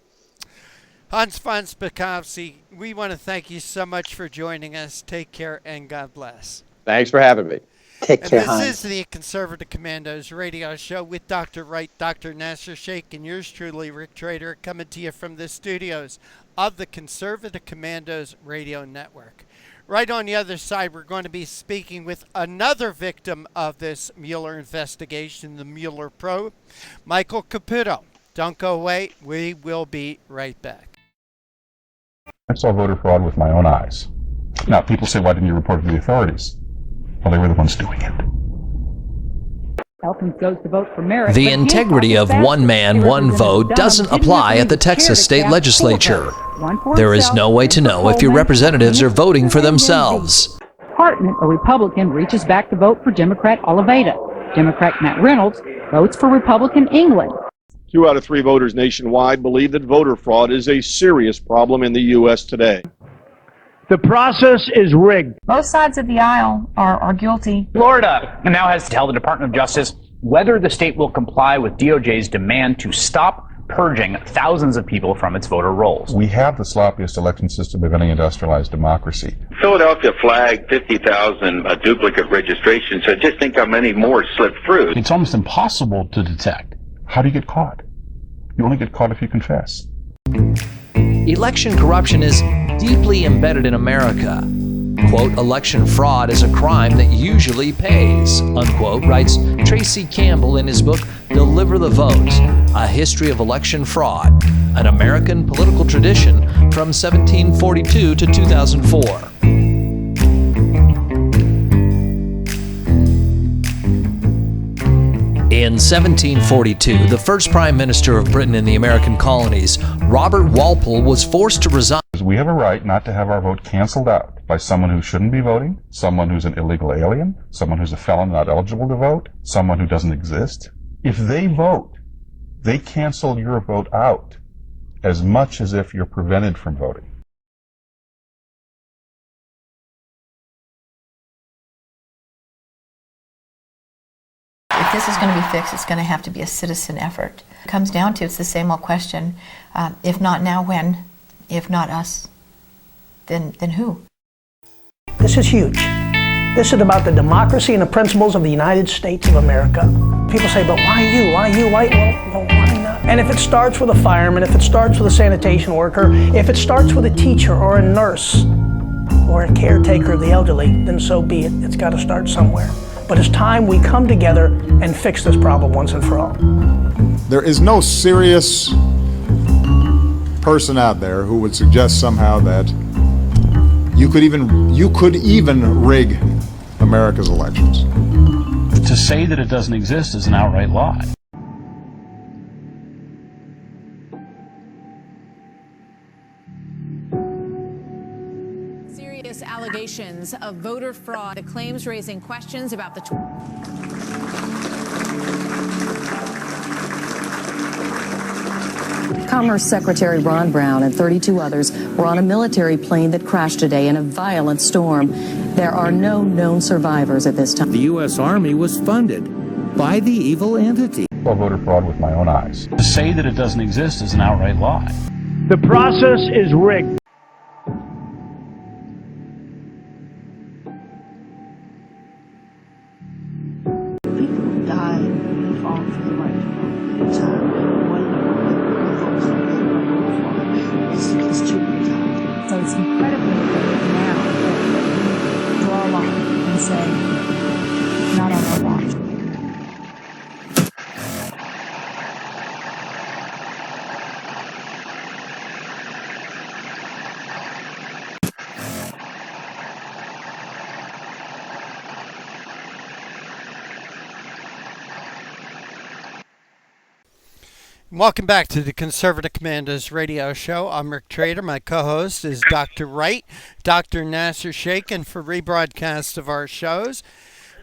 Hans von Spakovsky, we want to thank you so much for joining us. Take care and God bless. Thanks for having me. Take care, This Hans. is the Conservative Commandos radio show with Dr. Wright, Dr. Nasser Sheikh, and yours truly, Rick Trader, coming to you from the studios of the Conservative Commandos radio network. Right on the other side, we're going to be speaking with another victim of this Mueller investigation, the Mueller probe, Michael Caputo. Don't go away. We will be right back. I saw voter fraud with my own eyes. Now, people say, why didn't you report it to the authorities? Well, they were the ones doing it. The integrity of one man, one vote doesn't apply at the Texas state legislature. There is no way to know if your representatives are voting for themselves. Hartman, a Republican, reaches back to vote for Democrat Oliveira. Democrat Matt Reynolds votes for Republican England. 2 out of 3 voters nationwide believe that voter fraud is a serious problem in the U.S. today. The process is rigged. Both sides of the aisle are guilty. Florida now has to tell the Department of Justice whether the state will comply with DOJ's demand to stop purging thousands of people from its voter rolls. We have the sloppiest election system of any industrialized democracy. Philadelphia flagged 50,000 duplicate registrations, so just think how many more slipped through. It's almost impossible to detect. How do you get caught? You only get caught if you confess. Election corruption is deeply embedded in America. Quote, election fraud is a crime that usually pays, unquote, writes Tracy Campbell in his book, Deliver the Vote, A History of Election Fraud, an American political tradition from 1742 to 2004. In 1742, the first Prime Minister of Britain in the American colonies, Robert Walpole, was forced to resign. We have a right not to have our vote canceled out by someone who shouldn't be voting, someone who's an illegal alien, someone who's a felon not eligible to vote, someone who doesn't exist. If they vote, they cancel your vote out as much as if you're prevented from voting. If this is going to be fixed, it's going to have to be a citizen effort. It comes down to, it's the same old question, if not now, when? If not us, then who? This is huge. This is about the democracy and the principles of the United States of America. People say, but why you? Why you? Why? Well, why not? And if it starts with a fireman, if it starts with a sanitation worker, if it starts with a teacher or a nurse or a caretaker of the elderly, then so be it. It's got to start somewhere. But it's time we come together and fix this problem once and for all. There is no serious person out there who would suggest somehow that you could even rig America's elections. To say that it doesn't exist is an outright lie. Serious allegations of voter fraud, the claims raising questions about the Commerce Secretary Ron Brown and 32 others were on a military plane that crashed today in a violent storm. There are no known survivors at this time. The U.S. Army was funded by the evil entity. I saw voter fraud with my own eyes. To say that it doesn't exist is an outright lie. The process is rigged. People die and fall for the right time. It's too brutal. So it's incredibly important now that we draw a line and say, not on our watch. Welcome back to the Conservative Commandos radio show. I'm Rick Trader. My co-host is Dr. Wright, Dr. Nasser Sheikh, and for rebroadcast of our shows,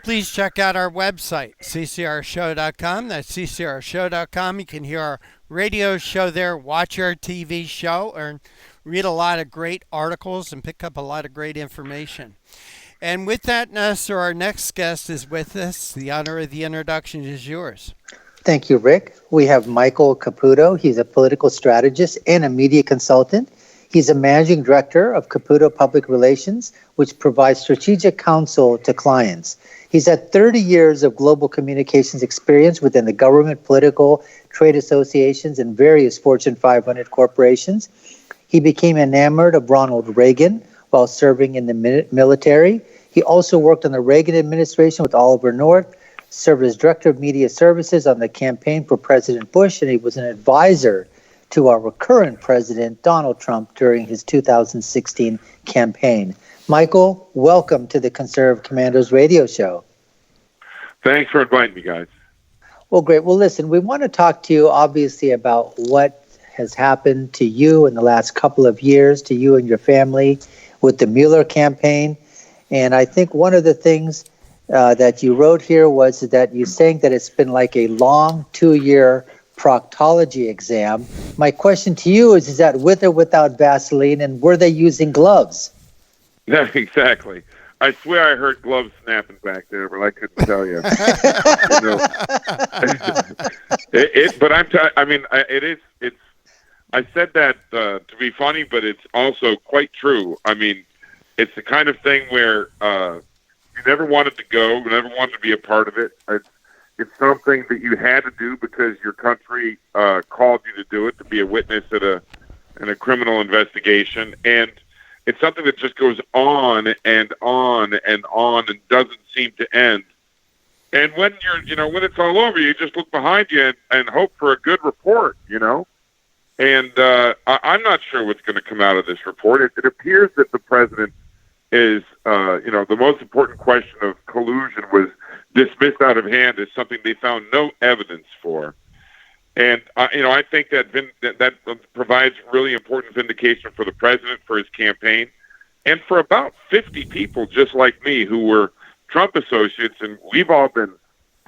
please check out our website, ccrshow.com. That's ccrshow.com. You can hear our radio show there, watch our TV show, and read a lot of great articles and pick up a lot of great information. And with that, Nasser, our next guest is with us. The honor of the introduction is yours. Thank you, Rick. We have Michael Caputo. He's a political strategist and a media consultant. He's a managing director of Caputo Public Relations, which provides strategic counsel to clients. He's had 30 years of global communications experience within the government, political, trade associations, and various Fortune 500 corporations. He became enamored of Ronald Reagan while serving in the military. He also worked on the Reagan administration with Oliver North, served as Director of Media Services on the campaign for President Bush, and he was an advisor to our current President, Donald Trump, during his 2016 campaign. Michael, welcome to the Conservative Commandos radio show. Thanks for inviting me, guys. Well, great. Well, listen, we want to talk to you, obviously, about what has happened to you in the last couple of years, to you and your family, with the Mueller campaign. And I think one of the things that you wrote here was that you're saying that it's been like a long 2-year proctology exam. My question to you is that with or without Vaseline, and were they using gloves? Yeah, exactly. I swear I heard gloves snapping back there, but I couldn't tell you. I said that to be funny, but it's also quite true. I mean, it's the kind of thing where you never wanted to go, you never wanted to be a part of it. It's something that you had to do because your country called you to do it, to be a witness in a criminal investigation. And it's something that just goes on and on and on and doesn't seem to end. And when when it's all over, you just look behind you and hope for a good report, And I'm not sure what's going to come out of this report. It appears that the president is, the most important question of collusion was dismissed out of hand as something they found no evidence for. And, I think that provides really important vindication for the president, for his campaign, and for about 50 people just like me who were Trump associates, and we've all been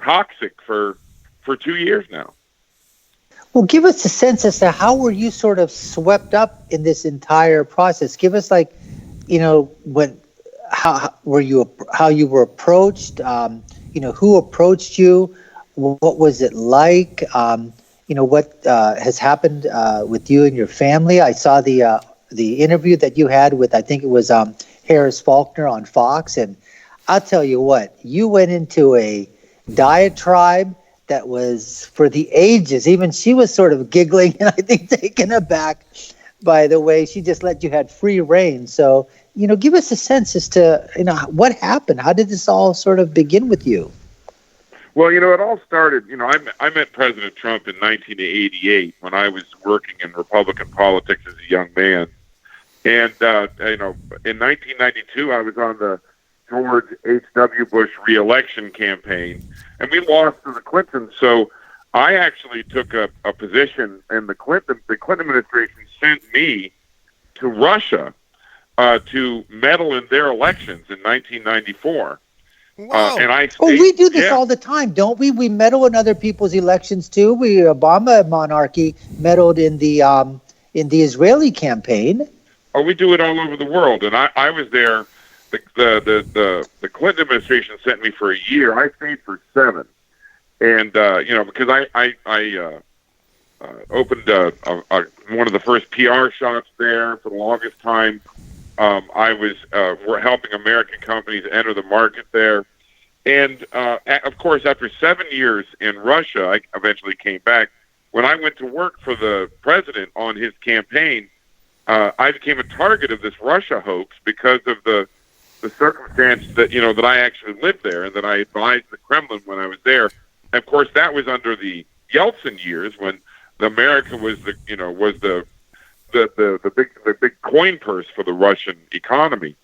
toxic for 2 years now. Well, give us a sense as to how were you sort of swept up in this entire process? Give us how you were approached, who approached you, what was it like, what has happened with you and your family. I saw the interview that you had with, I think it was Harris Faulkner on Fox, and I'll tell you what, you went into a diatribe that was for the ages. Even she was sort of giggling and I think taken aback by the way she just let you had free reign. So, give us a sense as to, what happened. How did this all sort of begin with you? Well, it all started, I met President Trump in 1988 when I was working in Republican politics as a young man. And, in 1992, I was on the George H.W. Bush re-election campaign, and we lost to the Clintons. So I actually took a position, and the Clinton administration sent me to Russia to meddle in their elections in 1994. Wow. And I we do this all the time, don't we? We meddle in other people's elections too. Obama monarchy meddled in the Israeli campaign. Oh, we do it all over the world. And I was there. The Clinton administration sent me for a year. I stayed for 7. And because I opened one of the first PR shops there for the longest time. I was helping American companies enter the market there. And, of course, after 7 years in Russia, I eventually came back. When I went to work for the president on his campaign, I became a target of this Russia hoax because of the circumstance that, that I actually lived there and that I advised the Kremlin when I was there. And of course, that was under the Yeltsin years when America was the big coin purse for the Russian economy.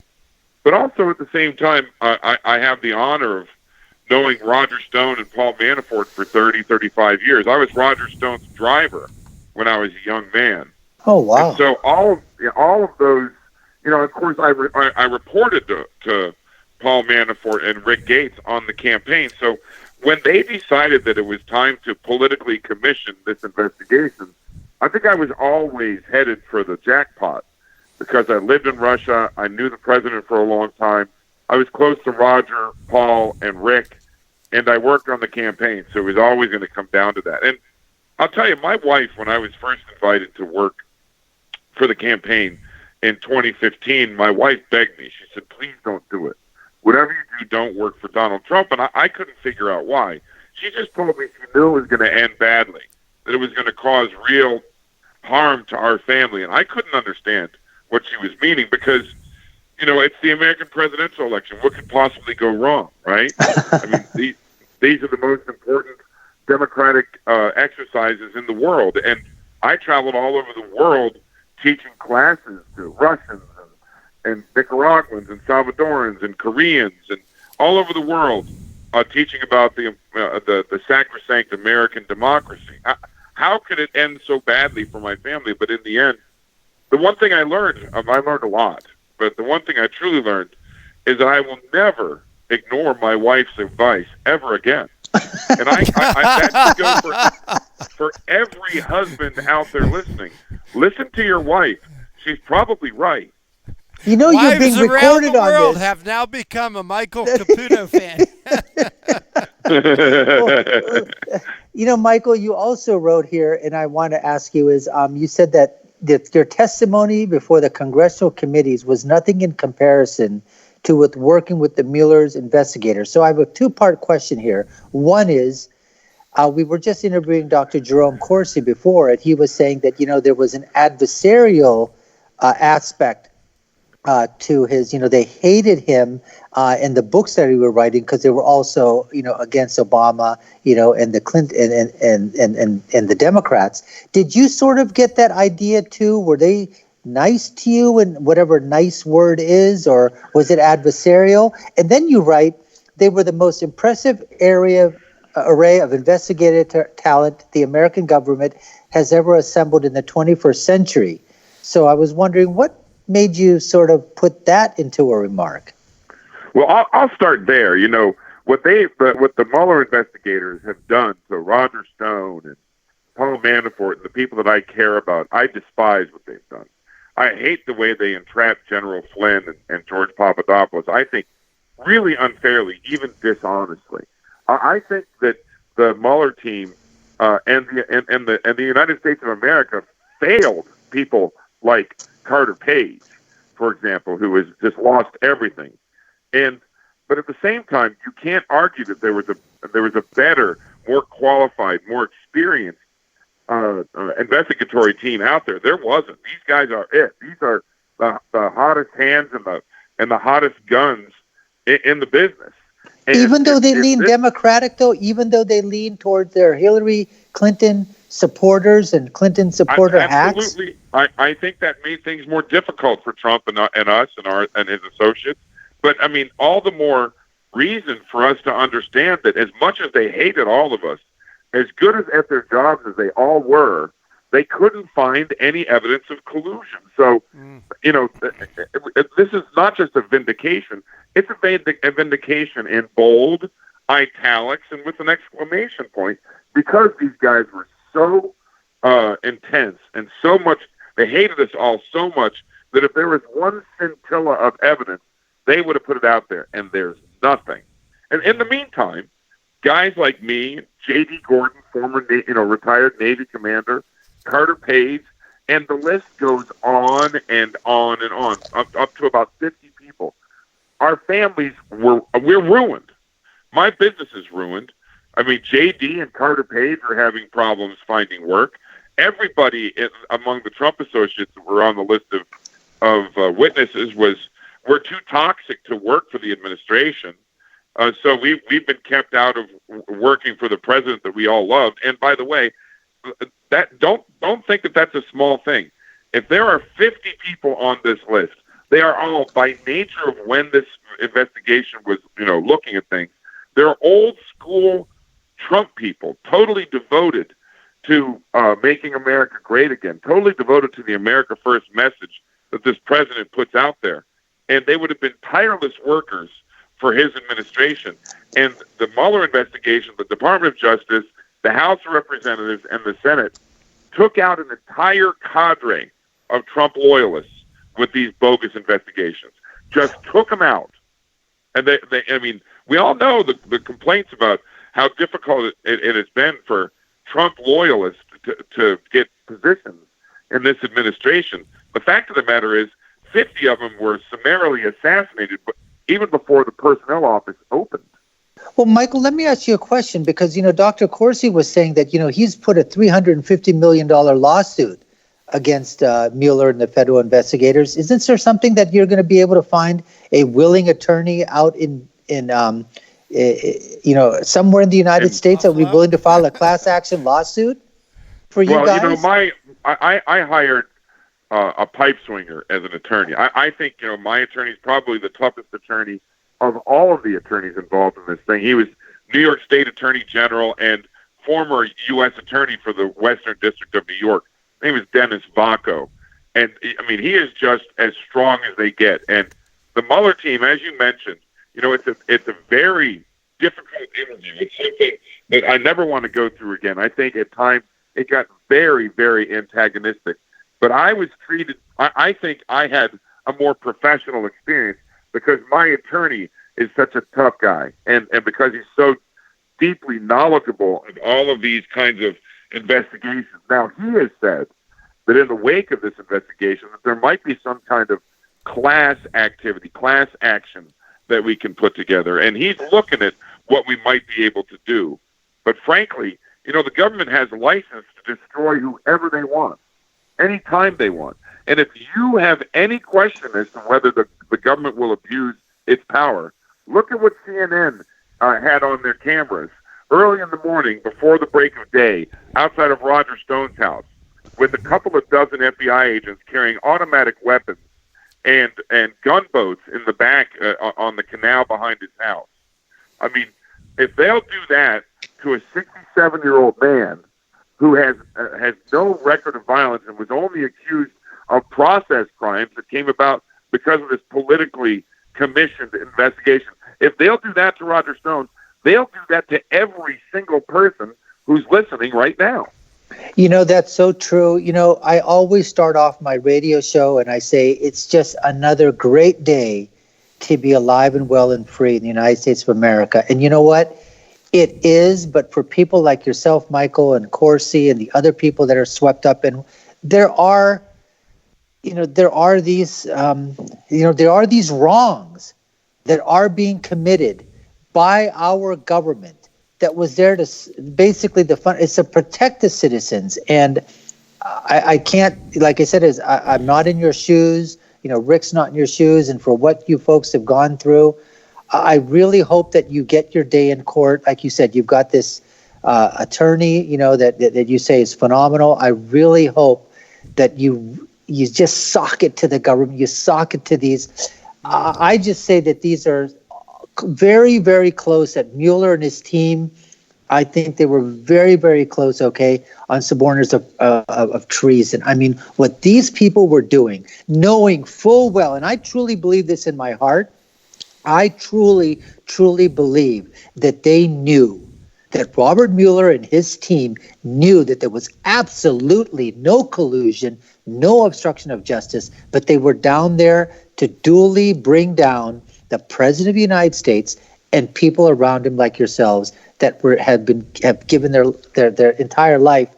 But also at the same time, I have the honor of knowing Roger Stone and Paul Manafort for 30, 35 years. I was Roger Stone's driver when I was a young man. Oh, wow. And so all of those, of course, I reported to Paul Manafort and Rick Gates on the campaign. So when they decided that it was time to politically commission this investigation, I think I was always headed for the jackpot because I lived in Russia. I knew the president for a long time. I was close to Roger, Paul, and Rick, and I worked on the campaign, so it was always going to come down to that. And I'll tell you, my wife, when I was first invited to work for the campaign in 2015, my wife begged me. She said, please don't do it. Whatever you do, don't work for Donald Trump. And I couldn't figure out why. She just told me she knew it was going to end badly, that it was going to cause real harm to our family. And I couldn't understand what she was meaning because, it's the American presidential election. What could possibly go wrong, right? I mean, these are the most important democratic exercises in the world. And I traveled all over the world teaching classes to Russians and Nicaraguans and Salvadorans and Koreans and all over the world, teaching about the sacrosanct American democracy. How could it end so badly for my family? But in the end, the one thing I learned a lot, but the one thing I truly learned is that I will never ignore my wife's advice ever again. And that should go for every husband out there listening. Listen to your wife. She's probably right. You're Wives being around recorded the on world this. have now become a Michael Caputo fan. Michael, you also wrote here, and I want to ask you is, you said that your testimony before the congressional committees was nothing in comparison to working with the Mueller's investigators. So I have a two-part question here. One is, we were just interviewing Dr. Jerome Corsi before, and he was saying that, there was an adversarial aspect to his, they hated him in the books that he were writing because they were also, against Obama, and the Clinton and the Democrats. Did you sort of get that idea too? Were they nice to you, and whatever nice word is, or was it adversarial? And then you write, they were the most impressive array of investigative talent the American government has ever assembled in the 21st century. So I was wondering, what made you sort of put that into a remark? Well, I'll start there. What the Mueller investigators have done to Roger Stone and Paul Manafort and the people that I care about, I despise what they've done. I hate the way they entrapped General Flynn and George Papadopoulos. I think really unfairly, even dishonestly. I think that the Mueller team and the United States of America failed people like Carter Page, for example, who has just lost everything. But at the same time, you can't argue that there was a better, more qualified, more experienced investigatory team out there. There wasn't. These guys are it. These are the hottest hands and the hottest guns in the business. And even though they lean Democratic, though, even though they lean towards their Hillary Clinton supporters and Clinton supporter hacks? Absolutely. I think that made things more difficult for Trump and us and his associates. But, I mean, all the more reason for us to understand that as much as they hated all of us, as good at their jobs as they all were, they couldn't find any evidence of collusion. So, this is not just a vindication. It's a vindication in bold, italics, and with an exclamation point, because these guys were so intense and so much, they hated us all so much that if there was one scintilla of evidence, they would have put it out there, and there's nothing. And in the meantime, guys like me, J.D. Gordon, former retired Navy commander, Carter Page, and the list goes on and on and on, up to about 50 people. Our families we're ruined. My business is ruined. I mean, J.D. and Carter Page are having problems finding work. Everybody among the Trump associates that were on the list of witnesses were too toxic to work for the administration. So we've been kept out of working for the president that we all loved. And by the way, that don't think that that's a small thing. If there are 50 people on this list, they are all, by nature of when this investigation was, looking at things, They're old school Trump people, totally devoted to making America great again, totally devoted to the America First message that this president puts out there. And they would have been tireless workers for his administration. And the Mueller investigation, the Department of Justice, the House of Representatives, and the Senate took out an entire cadre of Trump loyalists with these bogus investigations. Just took them out. And I mean, we all know the complaints about how difficult it has been for Trump loyalists to get positions in this administration. The fact of the matter is 50 of them were summarily assassinated even before the personnel office opened. Well, Michael, let me ask you a question because, Dr. Corsi was saying that, he's put a $350 million lawsuit against Mueller and the federal investigators. Isn't there something that you're going to be able to find a willing attorney out in somewhere in the United States that would be willing to file a class action lawsuit for you guys? I hired a pipe swinger as an attorney. I think, my attorney is probably the toughest attorney of all of the attorneys involved in this thing. He was New York State Attorney General and former U.S. Attorney for the Western District of New York. His name is Dennis Vacco. And, he is just as strong as they get. And the Mueller team, as you mentioned, it's a very difficult interview. It's something that I never want to go through again. I think at times it got very, very antagonistic. But I was treated, I think I had a more professional experience because my attorney is such a tough guy. And because he's so deeply knowledgeable in all of these kinds of investigations. Now, he has said that in the wake of this investigation, that there might be some kind of class activity, class action that we can put together. And he's looking at what we might be able to do. But frankly, the government has a license to destroy whoever they want, anytime they want. And if you have any question as to whether the government will abuse its power, look at what CNN had on their cameras early in the morning before the break of day outside of Roger Stone's house with a couple of dozen FBI agents carrying automatic weapons and gunboats in the back on the canal behind his house. I mean, if they'll do that to a 67-year-old man who has no record of violence and was only accused of process crimes that came about because of this politically commissioned investigation, if they'll do that to Roger Stone, they'll do that to every single person who's listening right now. That's so true. I always start off my radio show and I say it's just another great day to be alive and well and free in the United States of America. And you know what? It is, but for people like yourself, Michael, and Corsi, and the other people that are swept up in, there are these wrongs that are being committed by our government that was there to basically it's to protect the citizens. And I can't, like I said, I'm not in your shoes. Rick's not in your shoes. And for what you folks have gone through, I really hope that you get your day in court. Like you said, you've got this attorney, that you say is phenomenal. I really hope that you just sock it to the government. You sock it to these. I just say that these are very, very close. At Mueller and his team, I think they were very, very close, on suborners of treason. I mean, what these people were doing, knowing full well, and I truly believe this in my heart, I truly, truly believe that they knew, that Robert Mueller and his team knew that there was absolutely no collusion, no obstruction of justice, but they were down there to duly bring down the President of the United States and people around him like yourselves that have given their entire life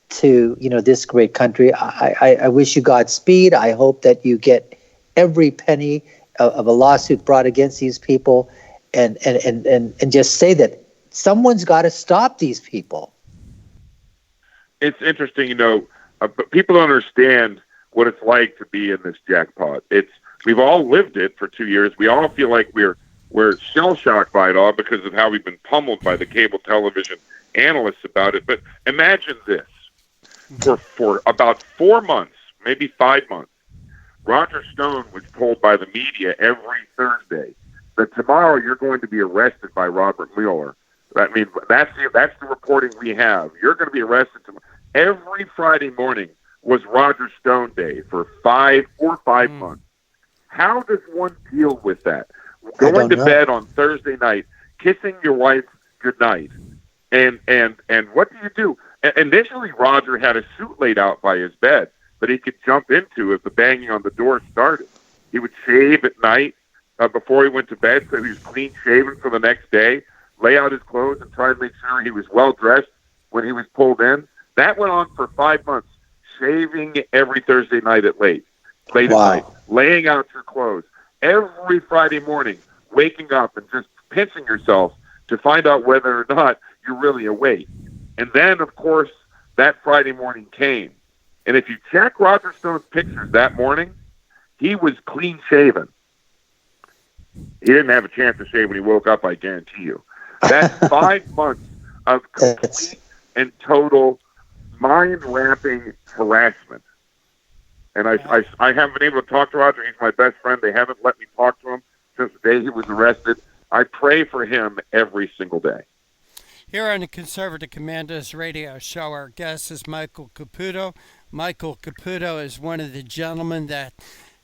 to this great country. I wish you Godspeed. I hope that you get every penny of a lawsuit brought against these people, and just say that someone's got to stop these people. It's interesting, but people don't understand what it's like to be in this jackpot. We've all lived it for 2 years. We all feel like we're shell-shocked by it all because of how we've been pummeled by the cable television analysts about it. But imagine this. For about 4 months, maybe 5 months, Roger Stone was told by the media every Thursday that tomorrow you're going to be arrested by Robert Mueller. I mean, that's the reporting we have. You're going to be arrested tomorrow. Every Friday morning was Roger Stone Day for 4 or 5 months. How does one deal with that? Going to bed on Thursday night, kissing your wife goodnight, and what do? Initially, Roger had a suit laid out by his bed that he could jump into if the banging on the door started. He would shave at night before he went to bed, so he was clean shaven for the next day, lay out his clothes and try to make sure he was well dressed when he was pulled in. That went on for 5 months, shaving every Thursday night late at night, laying out your clothes. Every Friday morning, waking up and just pinching yourself to find out whether or not you're really awake. And then, of course, that Friday morning came. And if you check Roger Stone's pictures that morning, he was clean shaven. He didn't have a chance to shave when he woke up, I guarantee you. That's 5 months of complete and total mind-wrapping harassment. And I haven't been able to talk to Roger. He's my best friend. They haven't let me talk to him since the day he was arrested. I pray for him every single day. Here on the Conservative Commandos radio show, our guest is Michael Caputo. Michael Caputo is one of the gentlemen that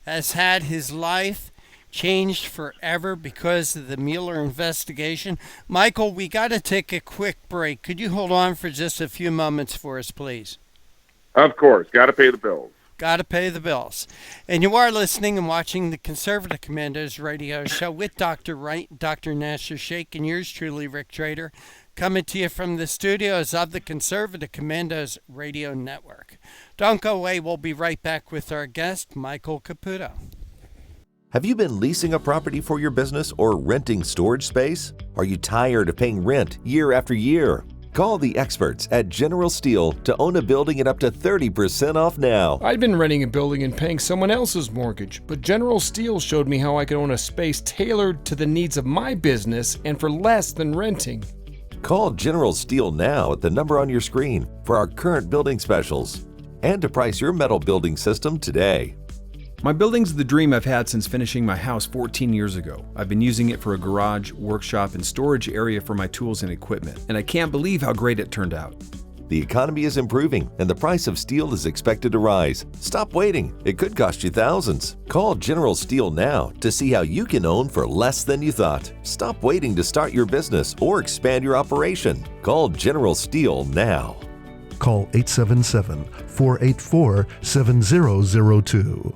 has had his life changed forever because of the Mueller investigation. Michael, we got to take a quick break. Could you hold on for just a few moments for us, please? Of course. Got to pay the bills. Got to pay the bills. And you are listening and watching the Conservative Commandos radio show with Dr. Wright, Dr. Nasser Sheikh, and yours truly, Rick Trader, coming to you from the studios of the Conservative Commandos radio network. Don't go away. We'll be right back with our guest, Michael Caputo. Have you been leasing a property for your business or renting storage space? Are you tired of paying rent year after year? Call the experts at General Steel to own a building at up to 30% off now. I'd been renting a building and paying someone else's mortgage, but General Steel showed me how I could own a space tailored to the needs of my business and for less than renting. Call General Steel now at the number on your screen for our current building specials and to price your metal building system today. My building's the dream I've had since finishing my house 14 years ago. I've been using it for a garage, workshop, and storage area for my tools and equipment, and I can't believe how great it turned out. The economy is improving, and the price of steel is expected to rise. Stop waiting. It could cost you thousands. Call General Steel now to see how you can own for less than you thought. Stop waiting to start your business or expand your operation. Call General Steel now. Call 877-484-7002.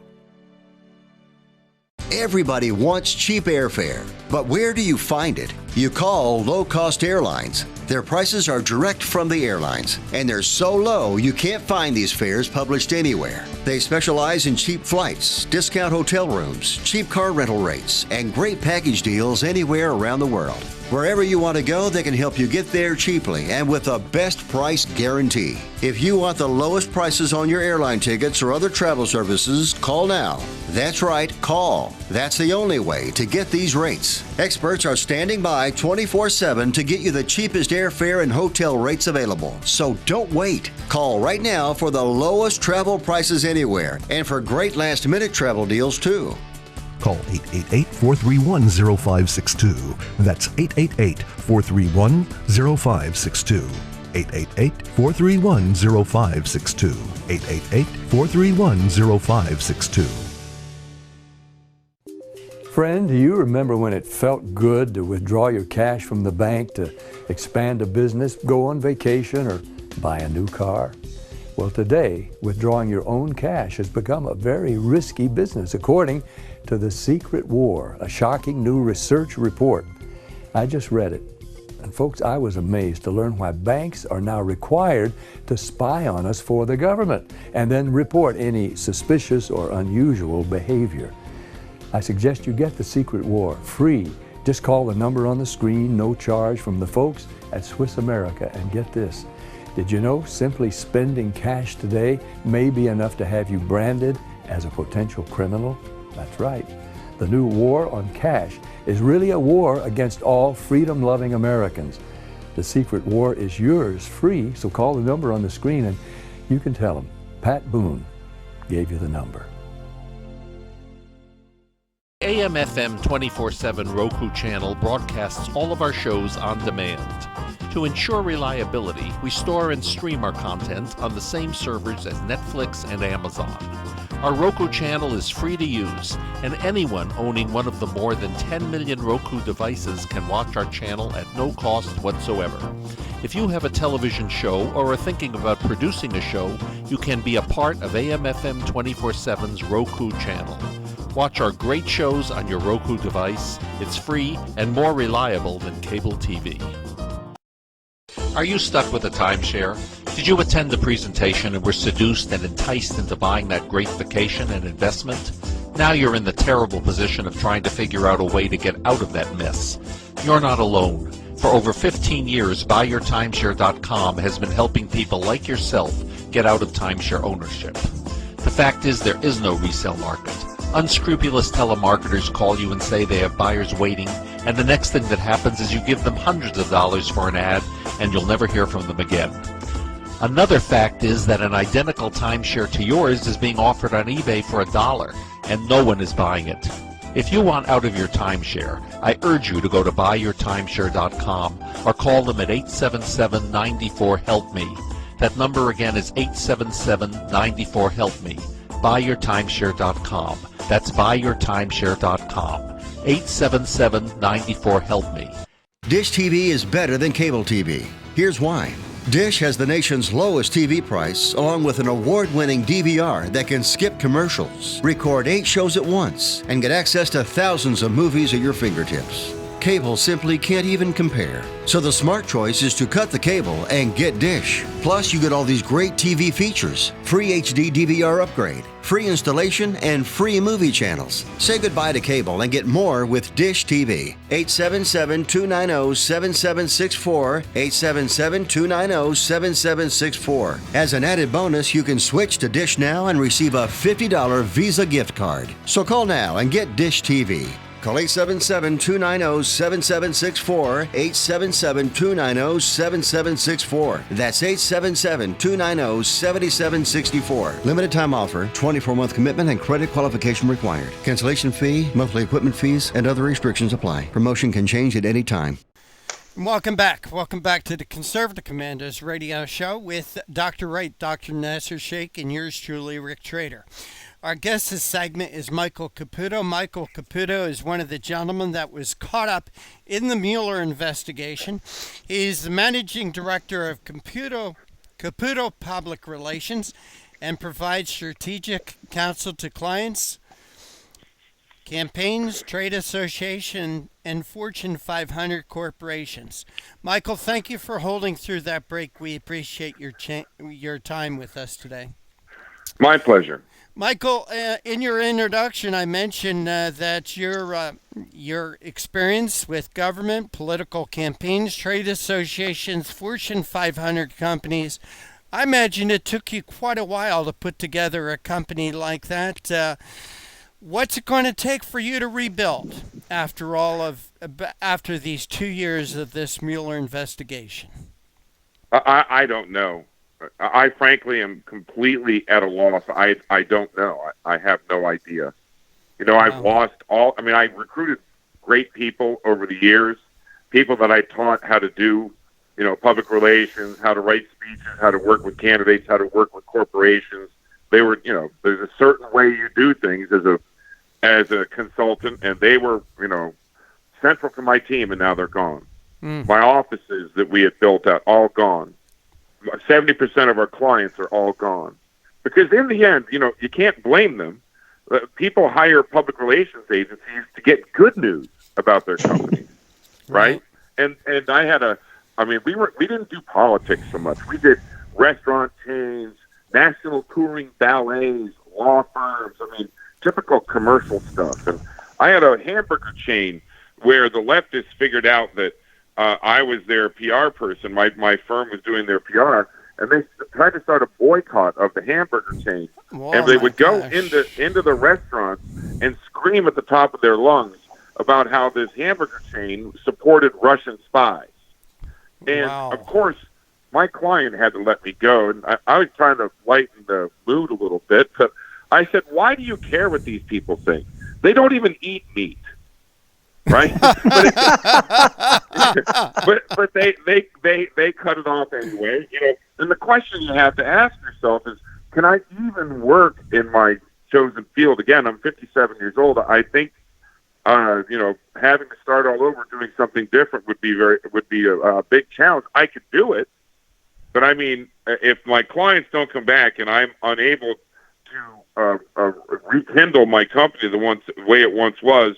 Everybody wants cheap airfare, but where do you find it? You call low-cost airlines. Their prices are direct from the airlines, and they're so low you can't find these fares published anywhere. They specialize in cheap flights, discount hotel rooms, cheap car rental rates, and great package deals anywhere around the world. Wherever you want to go, they can help you get there cheaply and with a best price guarantee. If you want the lowest prices on your airline tickets or other travel services, call now. That's right, call. That's the only way to get these rates. Experts are standing by 24/7 to get you the cheapest airfare and hotel rates available. So don't wait. Call right now for the lowest travel prices anywhere and for great last-minute travel deals too. Call 888-431-0562. That's 888-431-0562. 888-431-0562. 888-431-0562. Friend, do you remember when it felt good to withdraw your cash from the bank to expand a business, go on vacation, or buy a new car? Well, today, withdrawing your own cash has become a very risky business, according to The Secret War, a shocking new research report. I just read it. And folks, I was amazed to learn why banks are now required to spy on us for the government and then report any suspicious or unusual behavior. I suggest you get The Secret War free. Just call the number on the screen, no charge, from the folks at Swiss America, and get this. Did you know simply spending cash today may be enough to have you branded as a potential criminal? That's right. The new war on cash is really a war against all freedom-loving Americans. The Secret War is yours free, so call the number on the screen and you can tell them Pat Boone gave you the number. AM/FM 24/7 Roku channel broadcasts all of our shows on demand. To ensure reliability, we store and stream our content on the same servers as Netflix and Amazon. Our Roku channel is free to use, and anyone owning one of the more than 10 million Roku devices can watch our channel at no cost whatsoever. If you have a television show or are thinking about producing a show, you can be a part of AM/FM 24/7's Roku channel. Watch our great shows on your Roku device. It's free and more reliable than cable TV. Are you stuck with a timeshare? Did you attend the presentation and were seduced and enticed into buying that great vacation and investment? Now you're in the terrible position of trying to figure out a way to get out of that mess. You're not alone. For over 15 years, BuyYourTimeshare.com has been helping people like yourself get out of timeshare ownership. The fact is, there is no resale market. Unscrupulous telemarketers call you and say they have buyers waiting, and the next thing that happens is you give them hundreds of dollars for an ad, and you'll never hear from them again. Another fact is that an identical timeshare to yours is being offered on eBay for $1, and no one is buying it. If you want out of your timeshare, I urge you to go to BuyYourTimeshare.com or call them at 877-94-HELP-ME. That number again is 877-94-HELP-ME. BuyYourTimeshare.com. That's BuyYourTimeshare.com. 877-94-HELP-ME. Dish TV is better than cable TV. Here's why. Dish has the nation's lowest TV price, along with an award-winning DVR that can skip commercials, record 8 shows at once, and get access to thousands of movies at your fingertips. Cable simply can't even compare. So the smart choice is to cut the cable and get Dish. Plus, you get all these great TV features, free HD DVR upgrade, free installation, and free movie channels. Say goodbye to cable and get more with Dish TV. 877-290-7764, 877-290-7764. As an added bonus, you can switch to Dish now and receive a $50 Visa gift card. So call now and get Dish TV. Call 877-290-7764, 877-290-7764. That's 877-290-7764. Limited time offer, 24-month commitment and credit qualification required. Cancellation fee, monthly equipment fees, and other restrictions apply. Promotion can change at any time. Welcome back. Welcome back to the Conservative Commandos radio show with Dr. Wright, Dr. Nasser Sheikh, and yours truly, Rick Trader. Our guest this segment is Michael Caputo. Michael Caputo is one of the gentlemen that was caught up in the Mueller investigation. He's the managing director of Caputo Public Relations and provides strategic counsel to clients, campaigns, trade association, and Fortune 500 corporations. Michael, thank you for holding through that break. We appreciate your time with us today. My pleasure. Michael, in your introduction, I mentioned that your experience with government, political campaigns, trade associations, Fortune 500 companies, I imagine it took you quite a while to put together a company like that. What's it going to take for you to rebuild after these 2 years of this Mueller investigation? I don't know. I frankly am completely at a loss. I don't know. I have no idea. I've lost all. I recruited great people over the years, people that I taught how to do, public relations, how to write speeches, how to work with candidates, how to work with corporations. They were, there's a certain way you do things as a consultant, and they were, central to my team, and now they're gone. My offices that we had built out, all gone. 70% of our clients are all gone. Because in the end, you can't blame them. People hire public relations agencies to get good news about their companies, right? And I had we didn't do politics so much. We did restaurant chains, national touring ballets, law firms, typical commercial stuff. And I had a hamburger chain where the leftists figured out that I was their PR person. My firm was doing their PR, and they tried to start a boycott of the hamburger chain. And they would go into the restaurants and scream at the top of their lungs about how this hamburger chain supported Russian spies. And, of course, my client had to let me go, and I was trying to lighten the mood a little bit, but I said, why do you care what these people think? They don't even eat meat, right? but they cut it off anyway. And the question you have to ask yourself is, can I even work in my chosen field? Again, I'm 57 years old. I think having to start all over doing something different would be a big challenge. I could do it, but I mean, if my clients don't come back and I'm unable to rekindle my company the way it once was,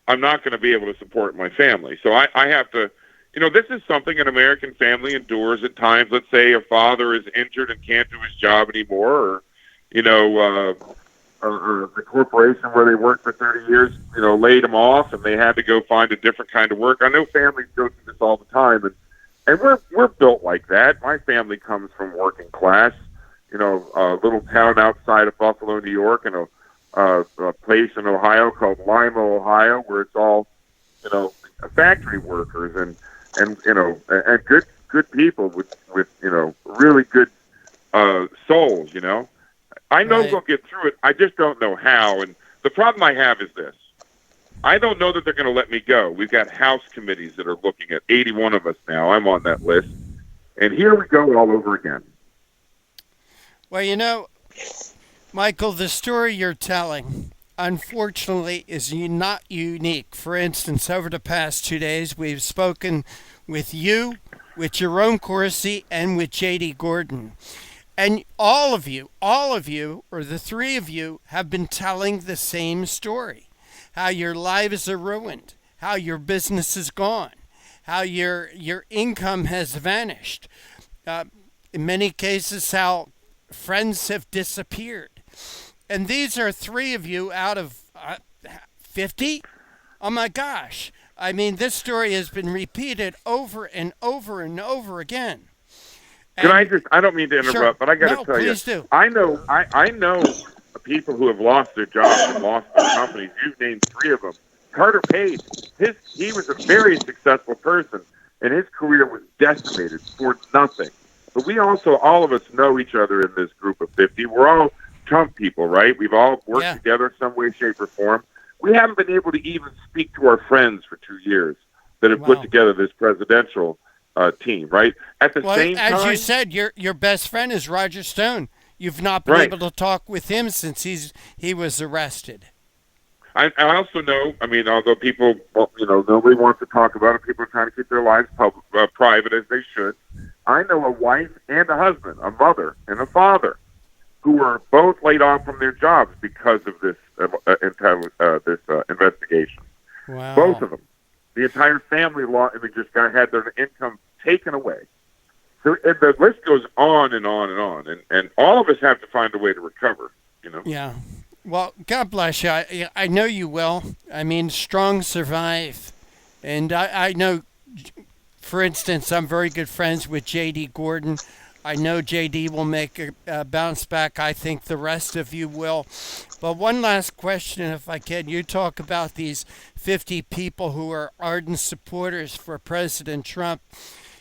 I'm not going to be able to support my family. So I have to, this is something an American family endures at times. Let's say a father is injured and can't do his job anymore, or the corporation where they worked for 30 years, laid them off and they had to go find a different kind of work. I know families go through this all the time, and we're built like that. My family comes from working class, a little town outside of Buffalo, New York, and a place in Ohio called Lima, Ohio, where it's all, factory workers and good people with really good souls, I know Right. they'll get through it. I just don't know how. And the problem I have is this. I don't know that they're going to let me go. We've got House committees that are looking at 81 of us now. I'm on that list. And here we go all over again. Well, Michael, the story you're telling, unfortunately, is not unique. For instance, over the past 2 days, we've spoken with you, with Jerome Corsi, and with J.D. Gordon. And all of you, or the three of you, have been telling the same story. How your lives are ruined, how your business is gone, how your income has vanished. In many cases, how friends have disappeared. And these are three of you out of 50? Oh my gosh. I mean, this story has been repeated over and over and over again. Can I don't mean to interrupt, Sure. but I got to No, tell you, please do. I know people who have lost their jobs and lost their companies. You've named three of them. Carter Page, he was a very successful person, and his career was decimated for nothing. But we also, all of us know each other in this group of 50. We're all Trump people, right? We've all worked together in some way, shape, or form. We haven't been able to even speak to our friends for 2 years that have put together this presidential team, right? At the same time, as you said, your best friend is Roger Stone. You've not been able to talk with him since he was arrested. I also know, I mean, although people, nobody wants to talk about it, people are trying to keep their lives private as they should. I know a wife and a husband, a mother and a father, who were both laid off from their jobs because of this investigation. Wow. Both of them. The entire family just had their income taken away. So the list goes on and on and on, and all of us have to find a way to recover. Yeah. Well, God bless you. I know you will. I mean, strong survive, and I know. For instance, I'm very good friends with J.D. Gordon. I know J.D. will make a bounce back. I think the rest of you will. But one last question, if I can. You talk about these 50 people who are ardent supporters for President Trump.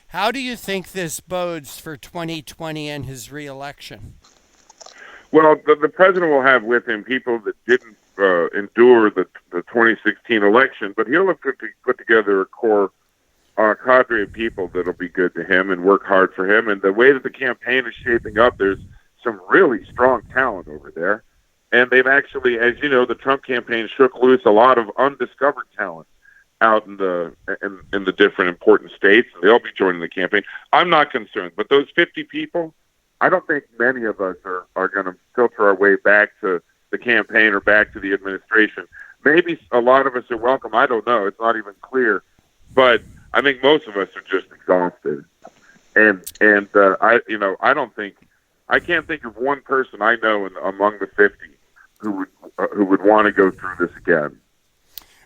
How do you think this bodes for 2020 and his reelection? Well, the president will have with him people that didn't endure the 2016 election, but he'll have put together a core cadre of people that'll be good to him and work hard for him. And the way that the campaign is shaping up, there's some really strong talent over there. And they've actually, as you know, the Trump campaign shook loose a lot of undiscovered talent out in the different important states, and they'll be joining the campaign. I'm not concerned, but those 50 people, I don't think many of us are going to filter our way back to the campaign or back to the administration. Maybe a lot of us are welcome. I don't know. It's not even clear. But I think most of us are just exhausted. And I can't think of one person I know among the 50 who would want to go through this again.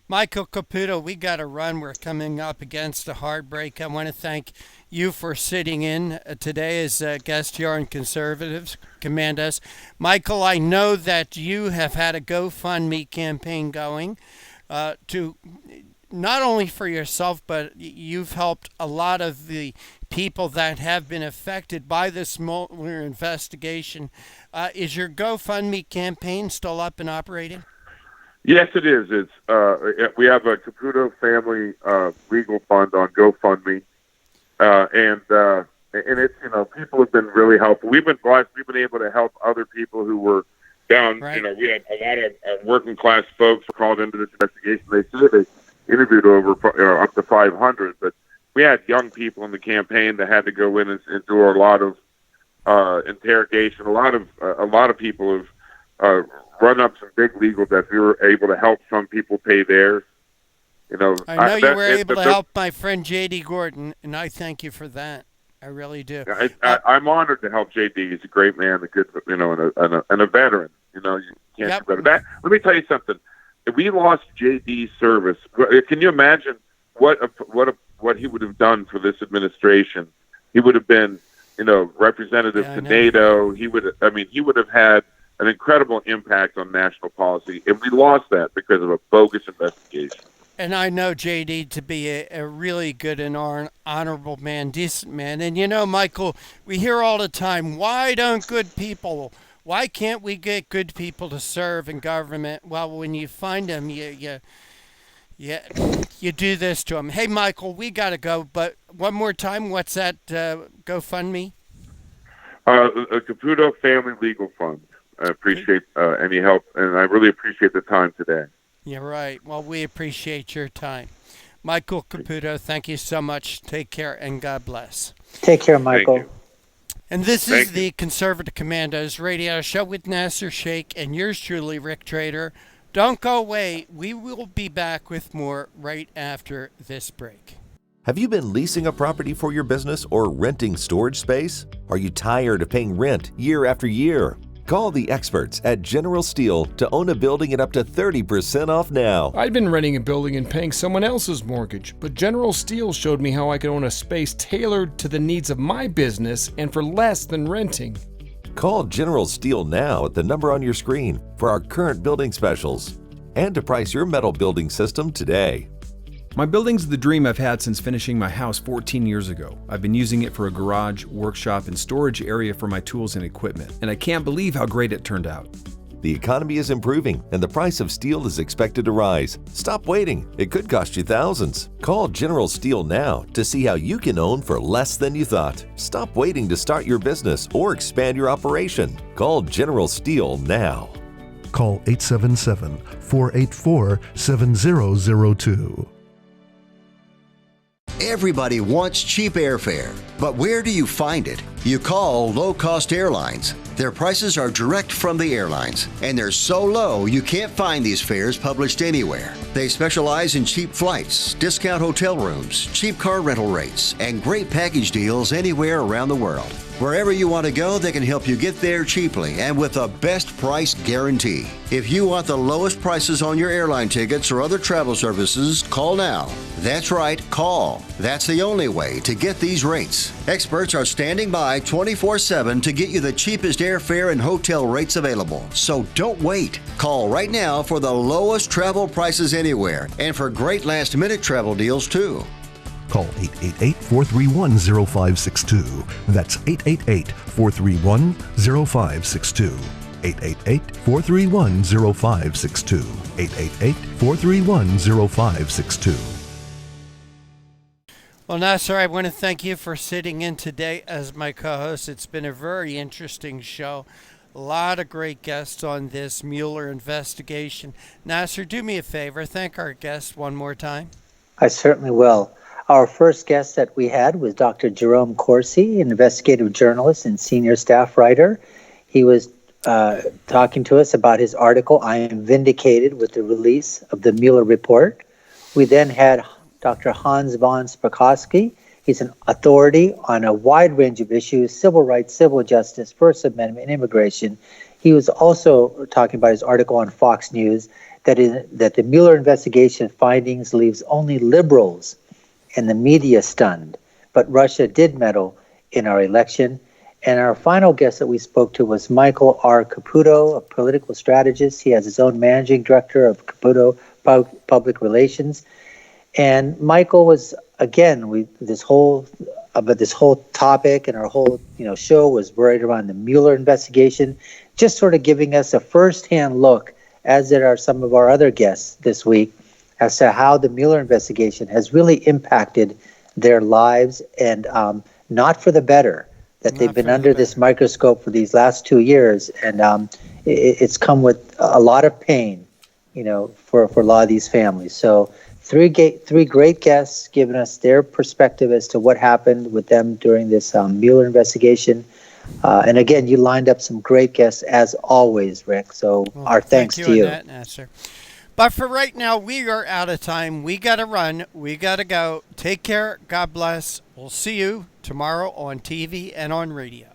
Michael Caputo, we got to run. We're coming up against a hard break. I want to thank you for sitting in today as a guest here on Conservatives Command Us. Michael, I know that you have had a GoFundMe campaign going to not only for yourself, but you've helped a lot of the people that have been affected by this Mueller investigation. Is your GoFundMe campaign still up and operating? Yes, it is. It's we have a Caputo family legal fund on GoFundMe, and it's people have been really helpful. We've been blessed. We've been able to help other people who were down. Right. We had a lot of working class folks called into this investigation. They said they interviewed over up to 500, but we had young people in the campaign that had to go in and do a lot of interrogation. A lot of people have run up some big legal debts. We were able to help some people pay theirs. I know you were able to help my friend J.D. Gordon, and I thank you for that. I really do. I'm honored to help J.D. He's a great man, a good, and a veteran. You can't do better. Let me tell you something. If we lost J.D.'s service, can you imagine what he would have done for this administration? He would have been, representative to NATO. He would have had an incredible impact on national policy, and we lost that because of a bogus investigation. And I know J.D. to be a really good and honorable man, decent man. And Michael, we hear all the time, why can't we get good people to serve in government? Well, when you find them, you do this to them. Hey, Michael, we got to go, but one more time, what's that GoFundMe? A Caputo Family Legal Fund. I appreciate any help, and I really appreciate the time today. You're right. Well, we appreciate your time. Michael Caputo, thank you so much. Take care, and God bless. Take care, Michael. And this is the Conservative Commandos radio show with Nasser Sheikh and yours truly, Rick Trader. Don't go away. We will be back with more right after this break. Have you been leasing a property for your business or renting storage space? Are you tired of paying rent year after year? Call the experts at General Steel to own a building at up to 30% off now. I'd been renting a building and paying someone else's mortgage, but General Steel showed me how I could own a space tailored to the needs of my business and for less than renting. Call General Steel now at the number on your screen for our current building specials and to price your metal building system today. My building's the dream I've had since finishing my house 14 years ago. I've been using it for a garage, workshop, and storage area for my tools and equipment, and I can't believe how great it turned out. The economy is improving, and the price of steel is expected to rise. Stop waiting. It could cost you thousands. Call General Steel now to see how you can own for less than you thought. Stop waiting to start your business or expand your operation. Call General Steel now. Call 877-484-7002. Everybody wants cheap airfare, but where do you find it? You call low-cost airlines. Their prices are direct from the airlines, and they're so low you can't find these fares published anywhere. They specialize in cheap flights, discount hotel rooms, cheap car rental rates, and great package deals anywhere around the world. Wherever you want to go, they can help you get there cheaply and with a best price guarantee. If you want the lowest prices on your airline tickets or other travel services, call now. That's right, call. That's the only way to get these rates. Experts are standing by 24/7 to get you the cheapest airfare and hotel rates available. So don't wait. Call right now for the lowest travel prices anywhere and for great last-minute travel deals too. Call 888-431-0562. That's 888-431-0562. 888-431-0562. 888-431-0562. Well, Nasser, I want to thank you for sitting in today as my co-host. It's been a very interesting show. A lot of great guests on this Mueller investigation. Nasser, do me a favor. Thank our guests one more time. I certainly will. Our first guest that we had was Dr. Jerome Corsi, an investigative journalist and senior staff writer. He was talking to us about his article, I Am Vindicated, with the release of the Mueller report. We then had Dr. Hans von Spakovsky. He's an authority on a wide range of issues, civil rights, civil justice, First Amendment, and immigration. He was also talking about his article on Fox News that the Mueller investigation findings leaves only liberals and the media stunned. But Russia did meddle in our election. And our final guest that we spoke to was Michael R. Caputo, a political strategist. He has his own managing director of Caputo Public Relations. And Michael was, again, this whole topic and our whole show was right around the Mueller investigation, just sort of giving us a firsthand look as there are some of our other guests this week, as to how the Mueller investigation has really impacted their lives, and not for the better, that they've been under this microscope for these last 2 years, and it's come with a lot of pain, for a lot of these families. So three great guests giving us their perspective as to what happened with them during this Mueller investigation. And again, you lined up some great guests as always, Rick. So our thanks to you. Thank you on that, Nasser. But for right now, we are out of time. We got to run. We got to go. Take care. God bless. We'll see you tomorrow on TV and on radio.